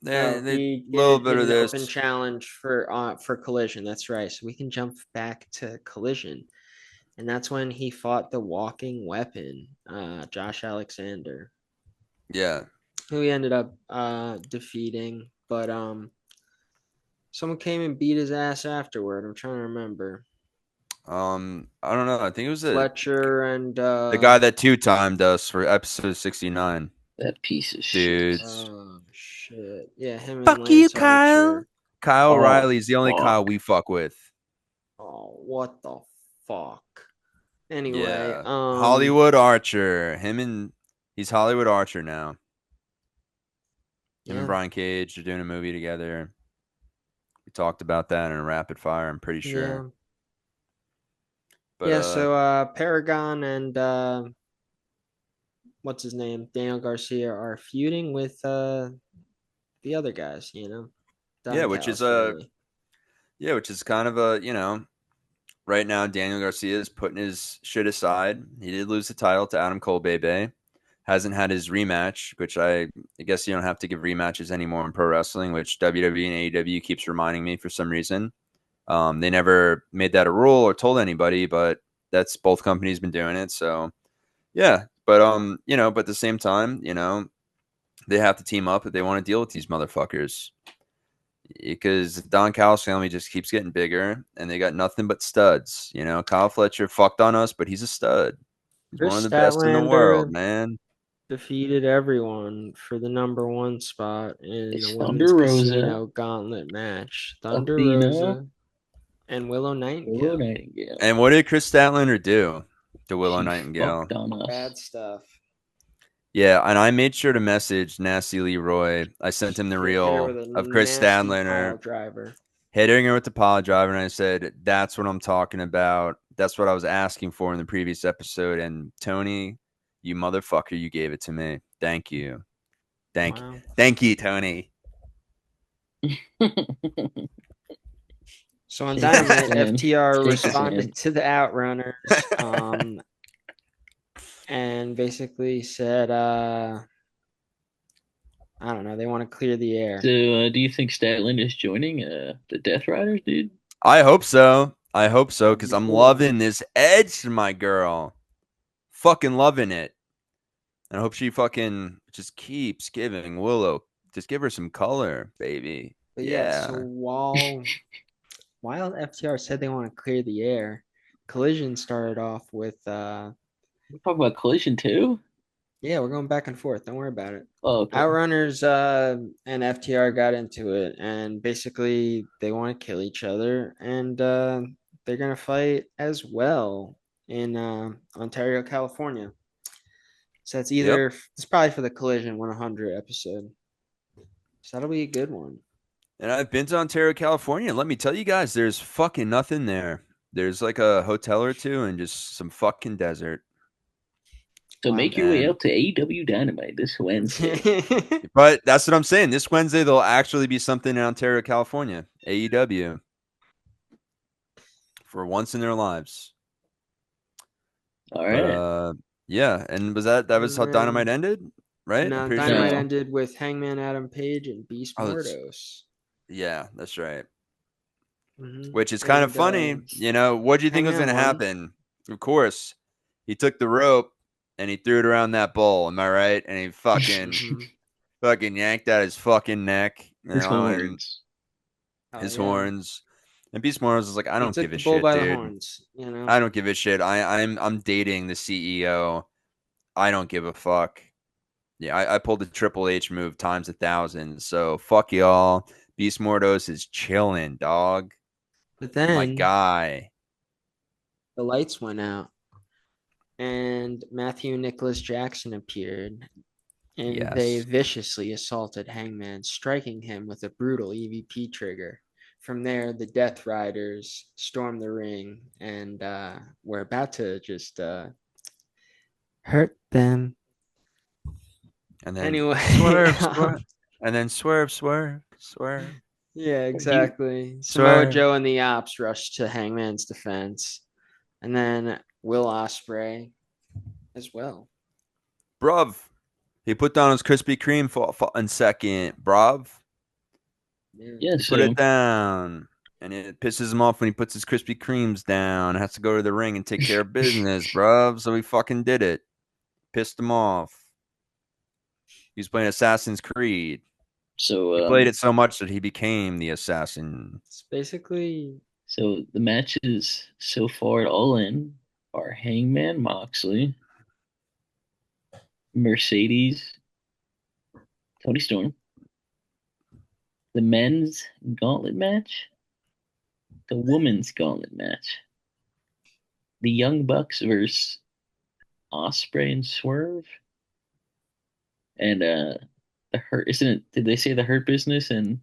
He little did bit give of an this. open challenge for Collision. That's right. So we can jump back to Collision. And that's when he fought the walking weapon, Josh Alexander. Yeah. Who he ended up defeating. But someone came and beat his ass afterward. I'm trying to remember. I don't know. I think it was Fletcher and the guy that two-timed us for episode 69. That piece of Dude. shit. Oh shit. Yeah, him Fuck and you, Lance Kyle. Archer. Kyle O'Reilly's the only Kyle we fuck with. Oh, what the fuck? Anyway, Yeah. Hollywood Archer. He's Hollywood Archer now. Him and Brian Cage are doing a movie together. We talked about that in a rapid fire, I'm pretty sure. Yeah. But, so Paragon and what's his name? Daniel Garcia are feuding with the other guys, which is kind of a, right now Daniel Garcia is putting his shit aside. He did lose the title to Adam Cole Bebe. Hasn't had his rematch, which I guess you don't have to give rematches anymore in pro wrestling, which WWE and AEW keeps reminding me for some reason. They never made that a rule or told anybody, but that's both companies been doing it. So yeah, but but at the same time, they have to team up if they want to deal with these motherfuckers. Because Don Callis' family just keeps getting bigger, and they got nothing but studs. Kyle Fletcher fucked on us, but he's a stud. He's one of the best in the world, man. Defeated everyone for the number one spot in the Thunder women's Rosa. casino gauntlet match. Thunder Athena. Rosa and Willow Nightingale. And what did Chris Statlander do to Willow Nightingale? Bad stuff. Yeah, and I made sure to message Nasty Leroy. I sent him the reel of Chris Statlander hitting her with the pile driver, and I said, "That's what I'm talking about. That's what I was asking for in the previous episode." And Tony, you motherfucker, you gave it to me. Thank you. Thank you, Tony. So on Dynamite, FTR responded to the Outrunners and basically said, I don't know, they want to clear the air. So do you think Statlander is joining the Death Riders, dude? I hope so. Because I'm loving this edge, my girl. Fucking loving it. And I hope she fucking just keeps giving Willow. Just give her some color, baby. But yeah, so while FTR said they want to clear the air, Collision started off with we talk about Collision too? Yeah, we're going back and forth. Don't worry about it. Oh, okay. Outrunners and FTR got into it, and basically they want to kill each other, and they're gonna fight as well in Ontario, California. So that's Yep. it's probably for the Collision 100 episode. So that'll be a good one. And I've been to Ontario, California. Let me tell you guys, there's fucking nothing there. There's like a hotel or two and just some fucking desert. So Wow. make your way out to AEW Dynamite this Wednesday. But that's what I'm saying. This Wednesday, there'll actually be something in Ontario, California. AEW. For once in their lives. All right. But, yeah. And was that was how Dynamite ended? Right? No, I'm pretty Dynamite sure. ended with Hangman Adam Page and Beast Mordos. Yeah, that's right. Mm-hmm. Which is kind of funny. What do you think was going to happen? Of course. He took the rope and he threw it around that bull. Am I right? And he fucking yanked at his fucking neck. His horns. His horns. And Beast Mordos was like, I don't give a bull shit, by dude. The horns, I don't give a shit. I'm dating the CEO. I don't give a fuck. Yeah, I pulled the Triple H move times 1,000. So fuck y'all. Beast Mordos is chilling, dog. But then my guy. The lights went out. And Matthew Nicholas Jackson appeared. And they viciously assaulted Hangman, striking him with a brutal EVP trigger. From there, the Death Riders stormed the ring and were about to just hurt them. And then anyway, swerve. And then swerve. Yeah, exactly. Samoa Joe and the Ops rushed to Hangman's defense. And then Will Ospreay as well. Bruv. He put down his Krispy Kreme for in second. Bruv. Yeah, he put it down. And it pisses him off when he puts his Krispy Kremes down. Has to go to the ring and take care of business, bruv. So he fucking did it. Pissed him off. He was playing Assassin's Creed. So he played it so much that he became the assassin. It's basically. So the matches so far at All In are Hangman Moxley, Mercedes, Tony Storm, the men's gauntlet match, the women's gauntlet match, the Young Bucks versus Ospreay and Swerve, and the Hurt. Isn't it? Did they say the Hurt Business and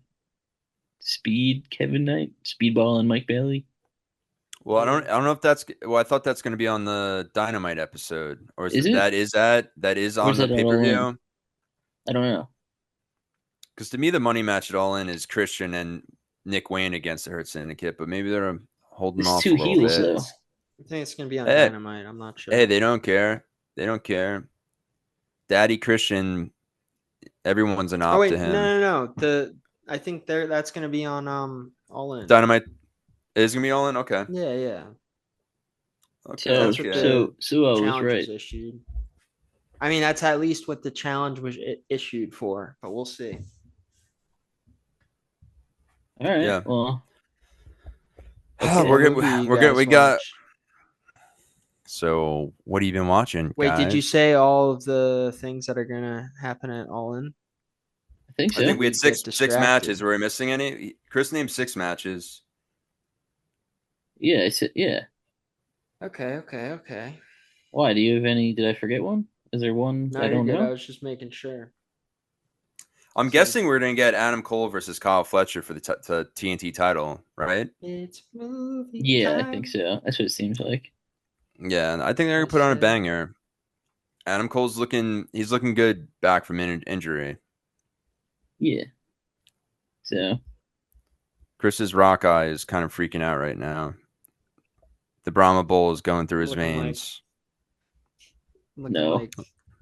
Speed Kevin Knight, Speedball and Mike Bailey? Well, I don't know if that's. Well, I thought that's going to be on the Dynamite episode, or is it? That is on the pay-per-view? I don't know. Because to me, the money match at All In is Christian and Nick Wayne against the Hurt Syndicate, but maybe they're holding off a little bit. Though. I think it's going to be on Dynamite. I'm not sure. Hey, they don't care. Daddy Christian, everyone's an op to him. No. I think that's going to be on All In. Dynamite is going to be All In. Okay. Yeah. Okay. So I was right. Issued. I mean, that's at least what the challenge was issued for, but we'll see. All right. Yeah. Well, we're good. We got. So, what have you been watching? Wait, guys? Did you say all of the things that are gonna happen at All In? I think so. I think we had six matches. Were we missing any? Chris named 6 matches. Yeah, I said yeah. Okay. Why? Do you have any? Did I forget one? Is there one? No, I don't know. I was just making sure. I'm guessing we're going to get Adam Cole versus Kyle Fletcher for the TNT title, right? It's movie time. time. I think so. That's what it seems like. Yeah, I think they're going to put on a banger. Adam Cole's he's looking good back from injury. Yeah. So. Chris's rock eye is kind of freaking out right now. The Brahma Bull is going through his veins. No.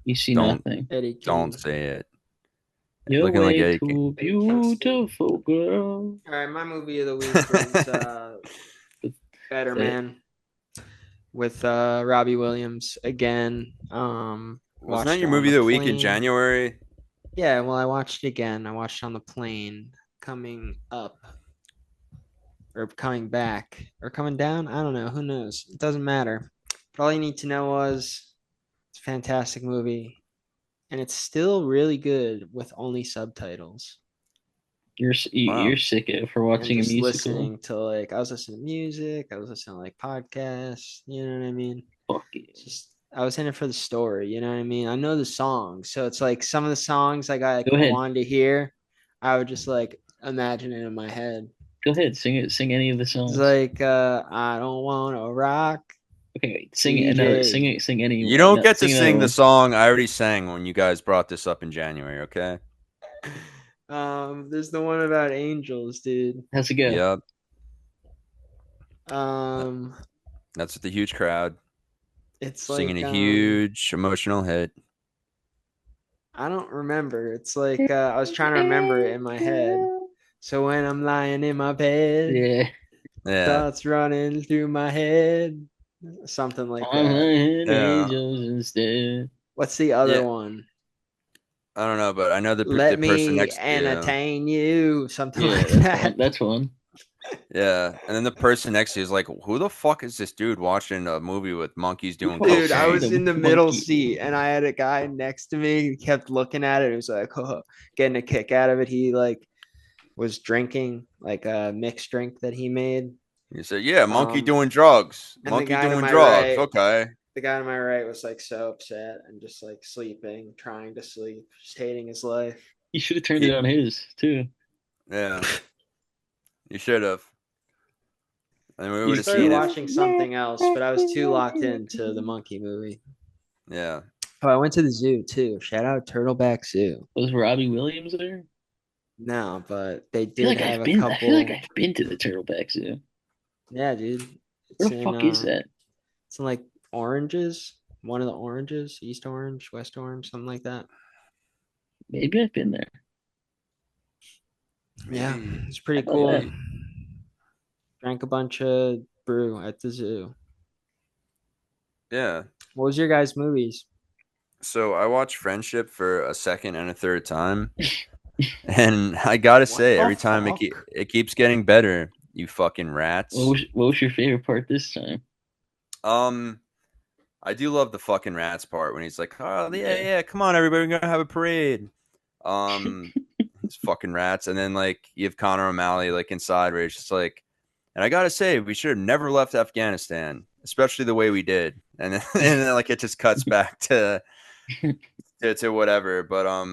You see nothing. Don't say it. You're looking like Eddie too beautiful, girl. All right, my movie of the week is Better Man with Robbie Williams again. Wasn't that your movie of the week in January? Yeah, well, I watched it again. I watched it on the plane coming up or coming back or coming down. I don't know. Who knows? It doesn't matter. But all you need to know was it's a fantastic movie. and it's still really good with only subtitles. You're sick of for watching a just musical. Listening to like I was listening to music, I was listening to like podcasts. You know what I mean? Fuck it. I was in it for the story. You know what I mean? I know the songs, so it's like some of the songs like I Go ahead. wanted to hear, I would just like imagine it in my head. Go ahead, sing it. Sing any of the songs. It's like I don't want to rock. Okay, sing DJ. another. Sing any. You don't get to sing the song I already sang when you guys brought this up in January. Okay. There's the one about angels, dude. How's it go? Yep. That's with the huge crowd. It's singing like a huge emotional hit. I don't remember. It's like I was trying to remember it in my head. So when I'm lying in my bed, yeah, thoughts running through my head, something like that. Angels instead. What's the other one? I don't know, but I know the person next to you. Let me entertain you. Something like that. That's one. Yeah, and then the person next to you is like, "Who the fuck is this dude watching a movie with monkeys doing cocaine?" Dude, I was in the middle seat, and I had a guy next to me. He kept looking at it. It was like, oh, getting a kick out of it. He like was drinking like a mixed drink that he made. You said, "Yeah, monkey doing drugs. Monkey doing drugs." Right, okay. The guy on my right was like so upset and just like sleeping, trying to sleep, just hating his life. You should have turned it on his too. Yeah, you should have. And we would have seen watching something else, but I was too locked into the monkey movie. Yeah. Oh, I went to the zoo too. Shout out Turtleback Zoo. Was Robbie Williams there? No, but they did have a couple. I feel like I've been to the Turtleback Zoo. Yeah, dude. Where the fuck is that? It's in like Oranges. One of the Oranges, East Orange, West Orange, something like that. Maybe I've been there. Yeah, it's pretty cool. Drank a bunch of brew at the zoo. Yeah. What was your guys' movies? So I watched Friendship for a second and a third time. And I gotta say, every time it keeps getting better, you fucking rats. What was your favorite part this time? I do love the fucking rats part when he's like, "Oh yeah, come on, everybody, we're gonna have a parade." It's fucking rats, and then like you have Conor O'Malley like inside where it's just like, and I gotta say, we should have never left Afghanistan, especially the way we did, and then like it just cuts back to whatever. But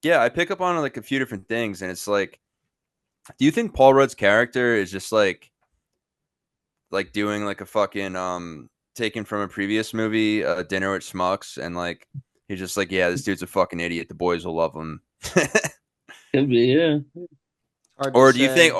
yeah, I pick up on like a few different things, and it's like, do you think Paul Rudd's character is just like doing like a fucking taken from a previous movie, Dinner with Schmucks, and like he's just like, yeah, this dude's a fucking idiot. The boys will love him. Could be, yeah. Or do you think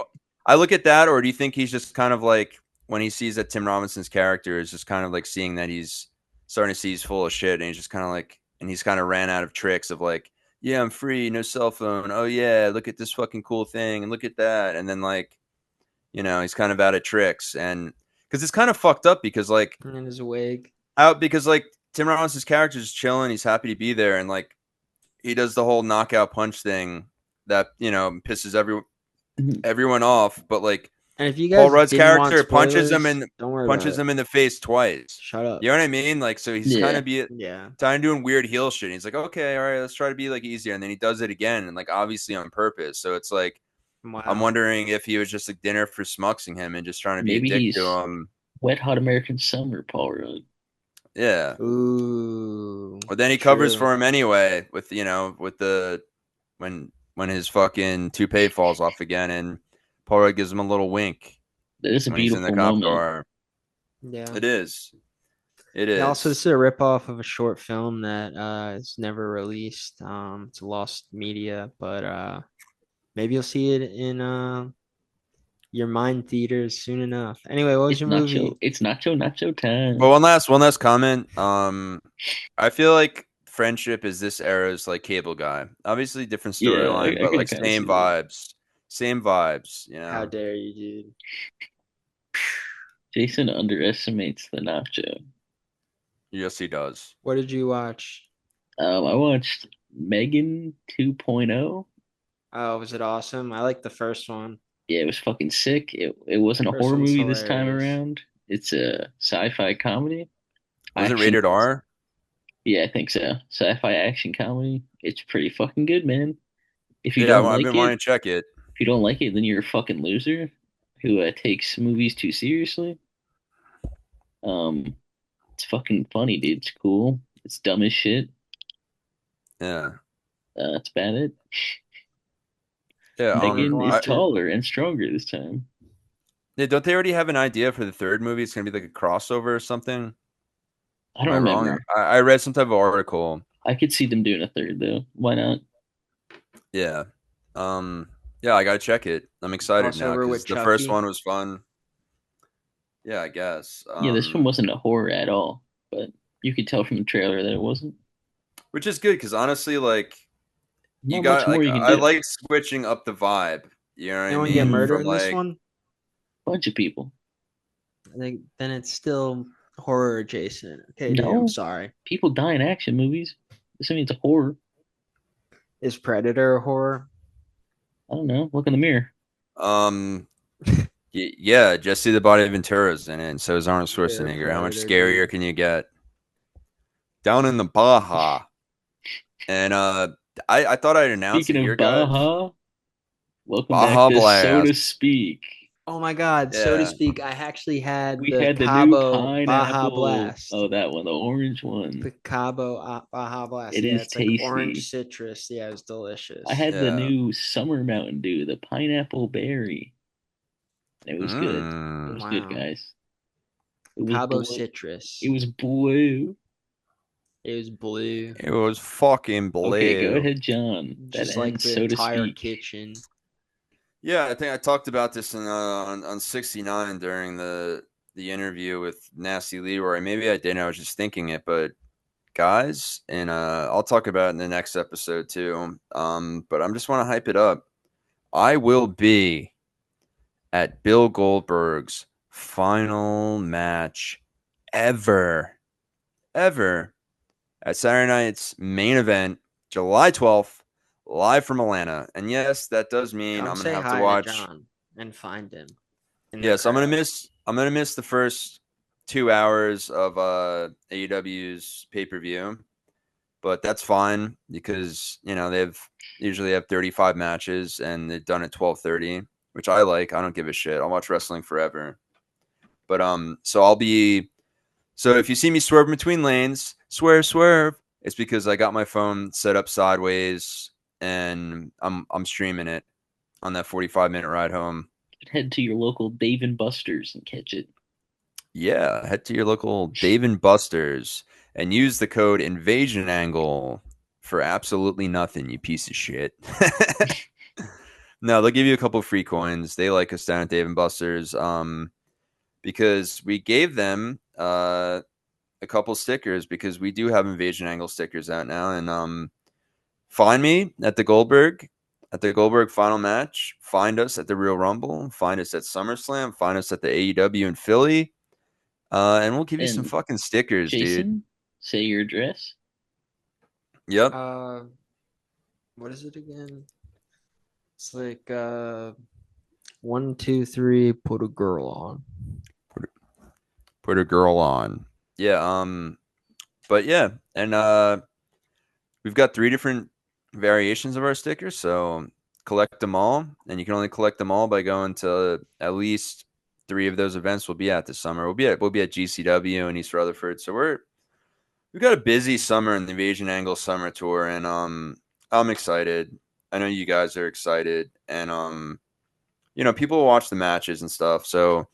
I look at that, or do you think he's just kind of like when he sees that Tim Robinson's character is just kind of like seeing that he's starting to see he's full of shit, and he's just kind of like, and he's kind of ran out of tricks of like, yeah, I'm free, no cell phone. Oh yeah, look at this fucking cool thing, and look at that, and then like, you know, he's kind of out of tricks, and because it's kind of fucked up because like in his wig because like Tim Robinson's character is chilling, he's happy to be there, and like he does the whole knockout punch thing that, you know, pisses everyone off, but like, and if you guys Paul Rudd's character spoilers, punches him in the face twice. Shut up. You know what I mean? Like, so he's kind of trying doing weird heel shit. He's like, okay, all right, let's try to be like easier, and then he does it again, and like obviously on purpose. So it's like, wow. I'm wondering if he was just like dinner for smuxing him and just trying to be a dick to him. Wet Hot American Summer, Paul Rudd. Yeah. Ooh. But then he covers for him anyway with, you know, with the when his fucking toupee falls off again, and Paul Rudd gives him a little wink. That is a beautiful moment. Car. Yeah, it is. It is. Also, this is a ripoff of a short film that is never released. It's lost media, but maybe you'll see it in your mind theaters soon enough. Anyway, what was your movie? It's nacho time. But one last comment. I feel like Friendship is this era's like Cable Guy. Obviously different storyline, but like same vibes. Same vibes, you know. How dare you, dude? Jason underestimates the nacho. Yes, he does. What did you watch? I watched Megan 2.0. Oh, was it awesome? I liked the first one. Yeah, it was fucking sick. It wasn't a horror movie this time around. It's a sci-fi comedy. Was it rated R? Yeah, I think so. Sci-fi action comedy. It's pretty fucking good, man. If you Yeah, don't I've like been it, wanting to check it. if you don't like it, then you're a fucking loser who takes movies too seriously. Um, it's fucking funny, dude. It's cool. It's dumb as shit. Yeah, That's about it. yeah. I'm gonna Megan is watch it. taller and stronger this time. Yeah, don't they already have an idea for the third movie? It's gonna be like a crossover or something. I Am don't I wrong? remember. I read some type of article. I could see them doing a third though. Why not? Yeah. Yeah, I gotta check it. I'm excited now Crossover because with the first Chucky. one was fun. Yeah, I guess. Yeah, this one wasn't a horror at all, but you could tell from the trailer that it wasn't. Which is good because honestly, like you Not much got more like you can I do. like switching up the vibe. You know what I Anyone get mean? murdered From in this like one? Bunch of people. I think then it's still horror adjacent. Okay, dude, I'm No, sorry. people die in action movies. This means it's a horror. Is Predator a horror? I don't know. Look in the mirror. um yeah, Jesse the Body Ventura's in it, and so is Arnold You're a Schwarzenegger. How much predator, scarier dude. can you get? Down in the Baja. And I thought I'd announce Speaking it of here, guys. Baja, welcome back Baja to So to Blast. Speak. Oh my God, so to Yeah. speak, I actually had We the had the new Cabo Baja pineapple. Blast. Oh, that one, the orange one. The Cabo Baja Blast. It Yeah, is it's like orange tasty. citrus. Yeah, it was I delicious. had the Yeah. new summer Mountain Dew, the pineapple berry. It was good. It Mm. was good, Wow. guys. It was Cabo blue. citrus. It was blue. It was blue. It was fucking Okay, go blue. ahead, John. That Just like ends, the so to entire speak. kitchen. Yeah, I think I talked about this on 69 during the interview with Nasty Leroy. Maybe I didn't. I was just thinking it, but guys, and I'll talk about it in the next episode too. But I just want to hype it up. I will be at Bill Goldberg's final match ever at Saturday night's main event, July 12th, live from Atlanta. And yes, that does mean Come I'm gonna say have to hi to watch. John and find him in the Yes, crowd. I'm gonna miss the first 2 hours of AEW's pay-per-view, but that's fine because they've usually have 35 matches and they've done it 12:30, which I like. I don't give a shit. I'll watch wrestling forever. But so if you see me swerving between lanes, swerve, it's because I got my phone set up sideways and I'm streaming it on that 45-minute ride home. Head to your local Dave and Buster's and catch it. Yeah, head to your local Dave and Buster's and use the code Invasion Angle for absolutely nothing, you piece of shit. No, they'll give you a couple free coins. They like us down at Dave and Buster's because we gave them a couple stickers because we do have Invasion Angle stickers out now. And find me at the Goldberg final match. Find us at the Real Rumble. Find us at SummerSlam. Find us at the AEW in Philly. And we'll give you some And fucking stickers, dude. Jason, say your address. Yep. What is it again? It's like 1, 2, 3, put a girl on. Put a girl on. Yeah. But yeah, and we've got 3 different variations of our stickers, so collect them all, and you can only collect them all by going to at least 3 of those events we'll be at this summer. We'll be at GCW and East Rutherford. So we've got a busy summer in the Invasion Angle Summer Tour, and I'm excited. I know you guys are excited, and people watch the matches and stuff. So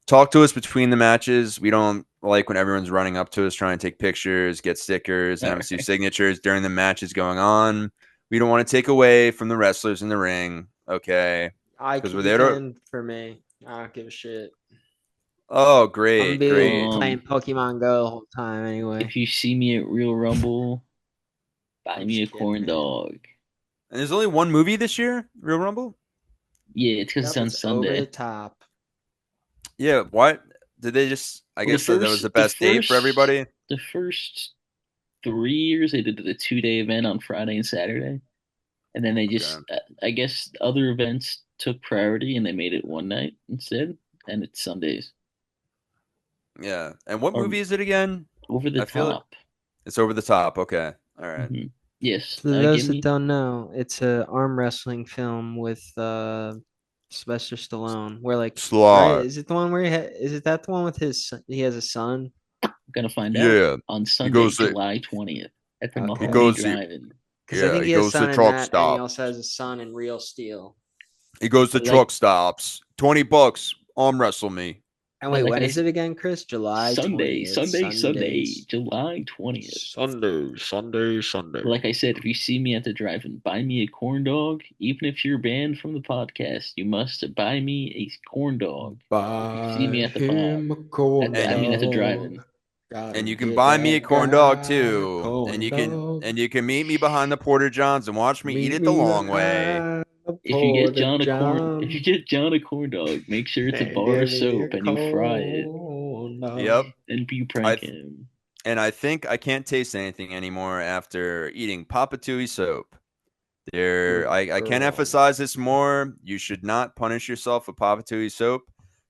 talk to us between the matches. We don't like when everyone's running up to us trying to take pictures, get stickers, and have us do signatures during the matches going on. We don't want to take away from the wrestlers in the ring, okay? Because we're there to. for me. I don't give a shit. Oh, I'm gonna great, be great. playing Pokemon Go the whole time anyway. If you see me at Real Rumble, buy I'm me a just corn kidding, man. dog. And there's only one movie this year, Real Rumble. Yeah, it's because it's on It's over the Sunday. top. Yeah, what did they just? I guess that was the best date for everybody. The first 3 years, they did the 2-day event on Friday and Saturday, and then they just, I guess, other events took priority and they made it one night instead, and it's Sundays. Yeah, and what Or movie is it again? Over the I feel Top. It's over the top. Okay. All right. Mhm. Yes. For those Give that me don't know, it's a arm wrestling film with Sylvester Stallone. Where right? Slot. Is it the one where is it that the one with he has a son? I'm gonna find out Yeah. on Sunday, goes to- July 20th at the Okay. Mahoney goes to- Drive-In. Because I Yeah, think he he has a goes to son in truck that, and he stop. also has a son in Real Steel. He goes to Like- truck stops. $20. Arm wrestle me. And wait, like when I is it again, Chris? July Sunday, 20th. Sunday, July 20th. Sunday. Like I said, if you see me at the drive-in, buy me a corn dog. Even if you're banned from the podcast, you must buy me a corn dog. Buy See me at the him pod. a corn I mean, at the dog. drive-in. And you can buy me a corn dog too. And you can meet me behind the Porter Johns and watch me eat it the long way. If you get John a corn dog, make sure it's a bar of soap and you fry it. Yep. And you prank him. And I think I can't taste anything anymore after eating Papatui soap. I can't emphasize this more. You should not punish yourself with Papatui soap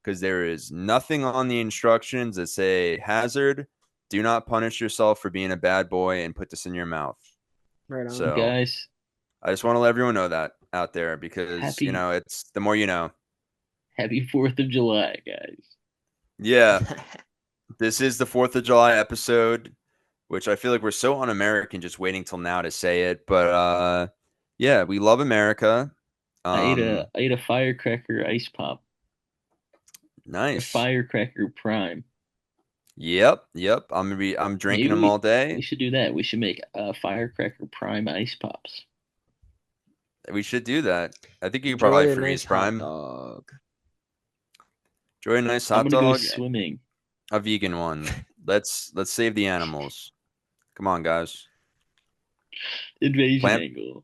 because there is nothing on the instructions that say hazard. Do not punish yourself for being a bad boy and put this in your mouth. Right on. So, guys, I just want to let everyone know that out there because, it's the more you know. Happy 4th of July, guys. Yeah. This is the 4th of July episode, which I feel like we're so un-American just waiting till now to say it. But, yeah, we love America. I ate a firecracker ice pop. Nice. A firecracker prime. Yep. I'm drinking them all day. We should do that. We should make firecracker prime ice pops. We should do that. I think you could probably freeze prime. Dog. Enjoy a nice hot I'm dog. gonna go swimming. A vegan one. Let's save the animals. Come on, guys. Invasion angle.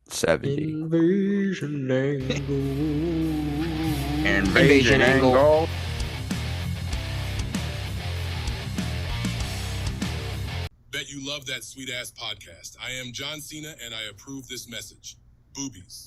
70. Invasion angle. Invasion angle. Bet you love that sweet ass podcast. I am John Cena and I approve this message. Boobies.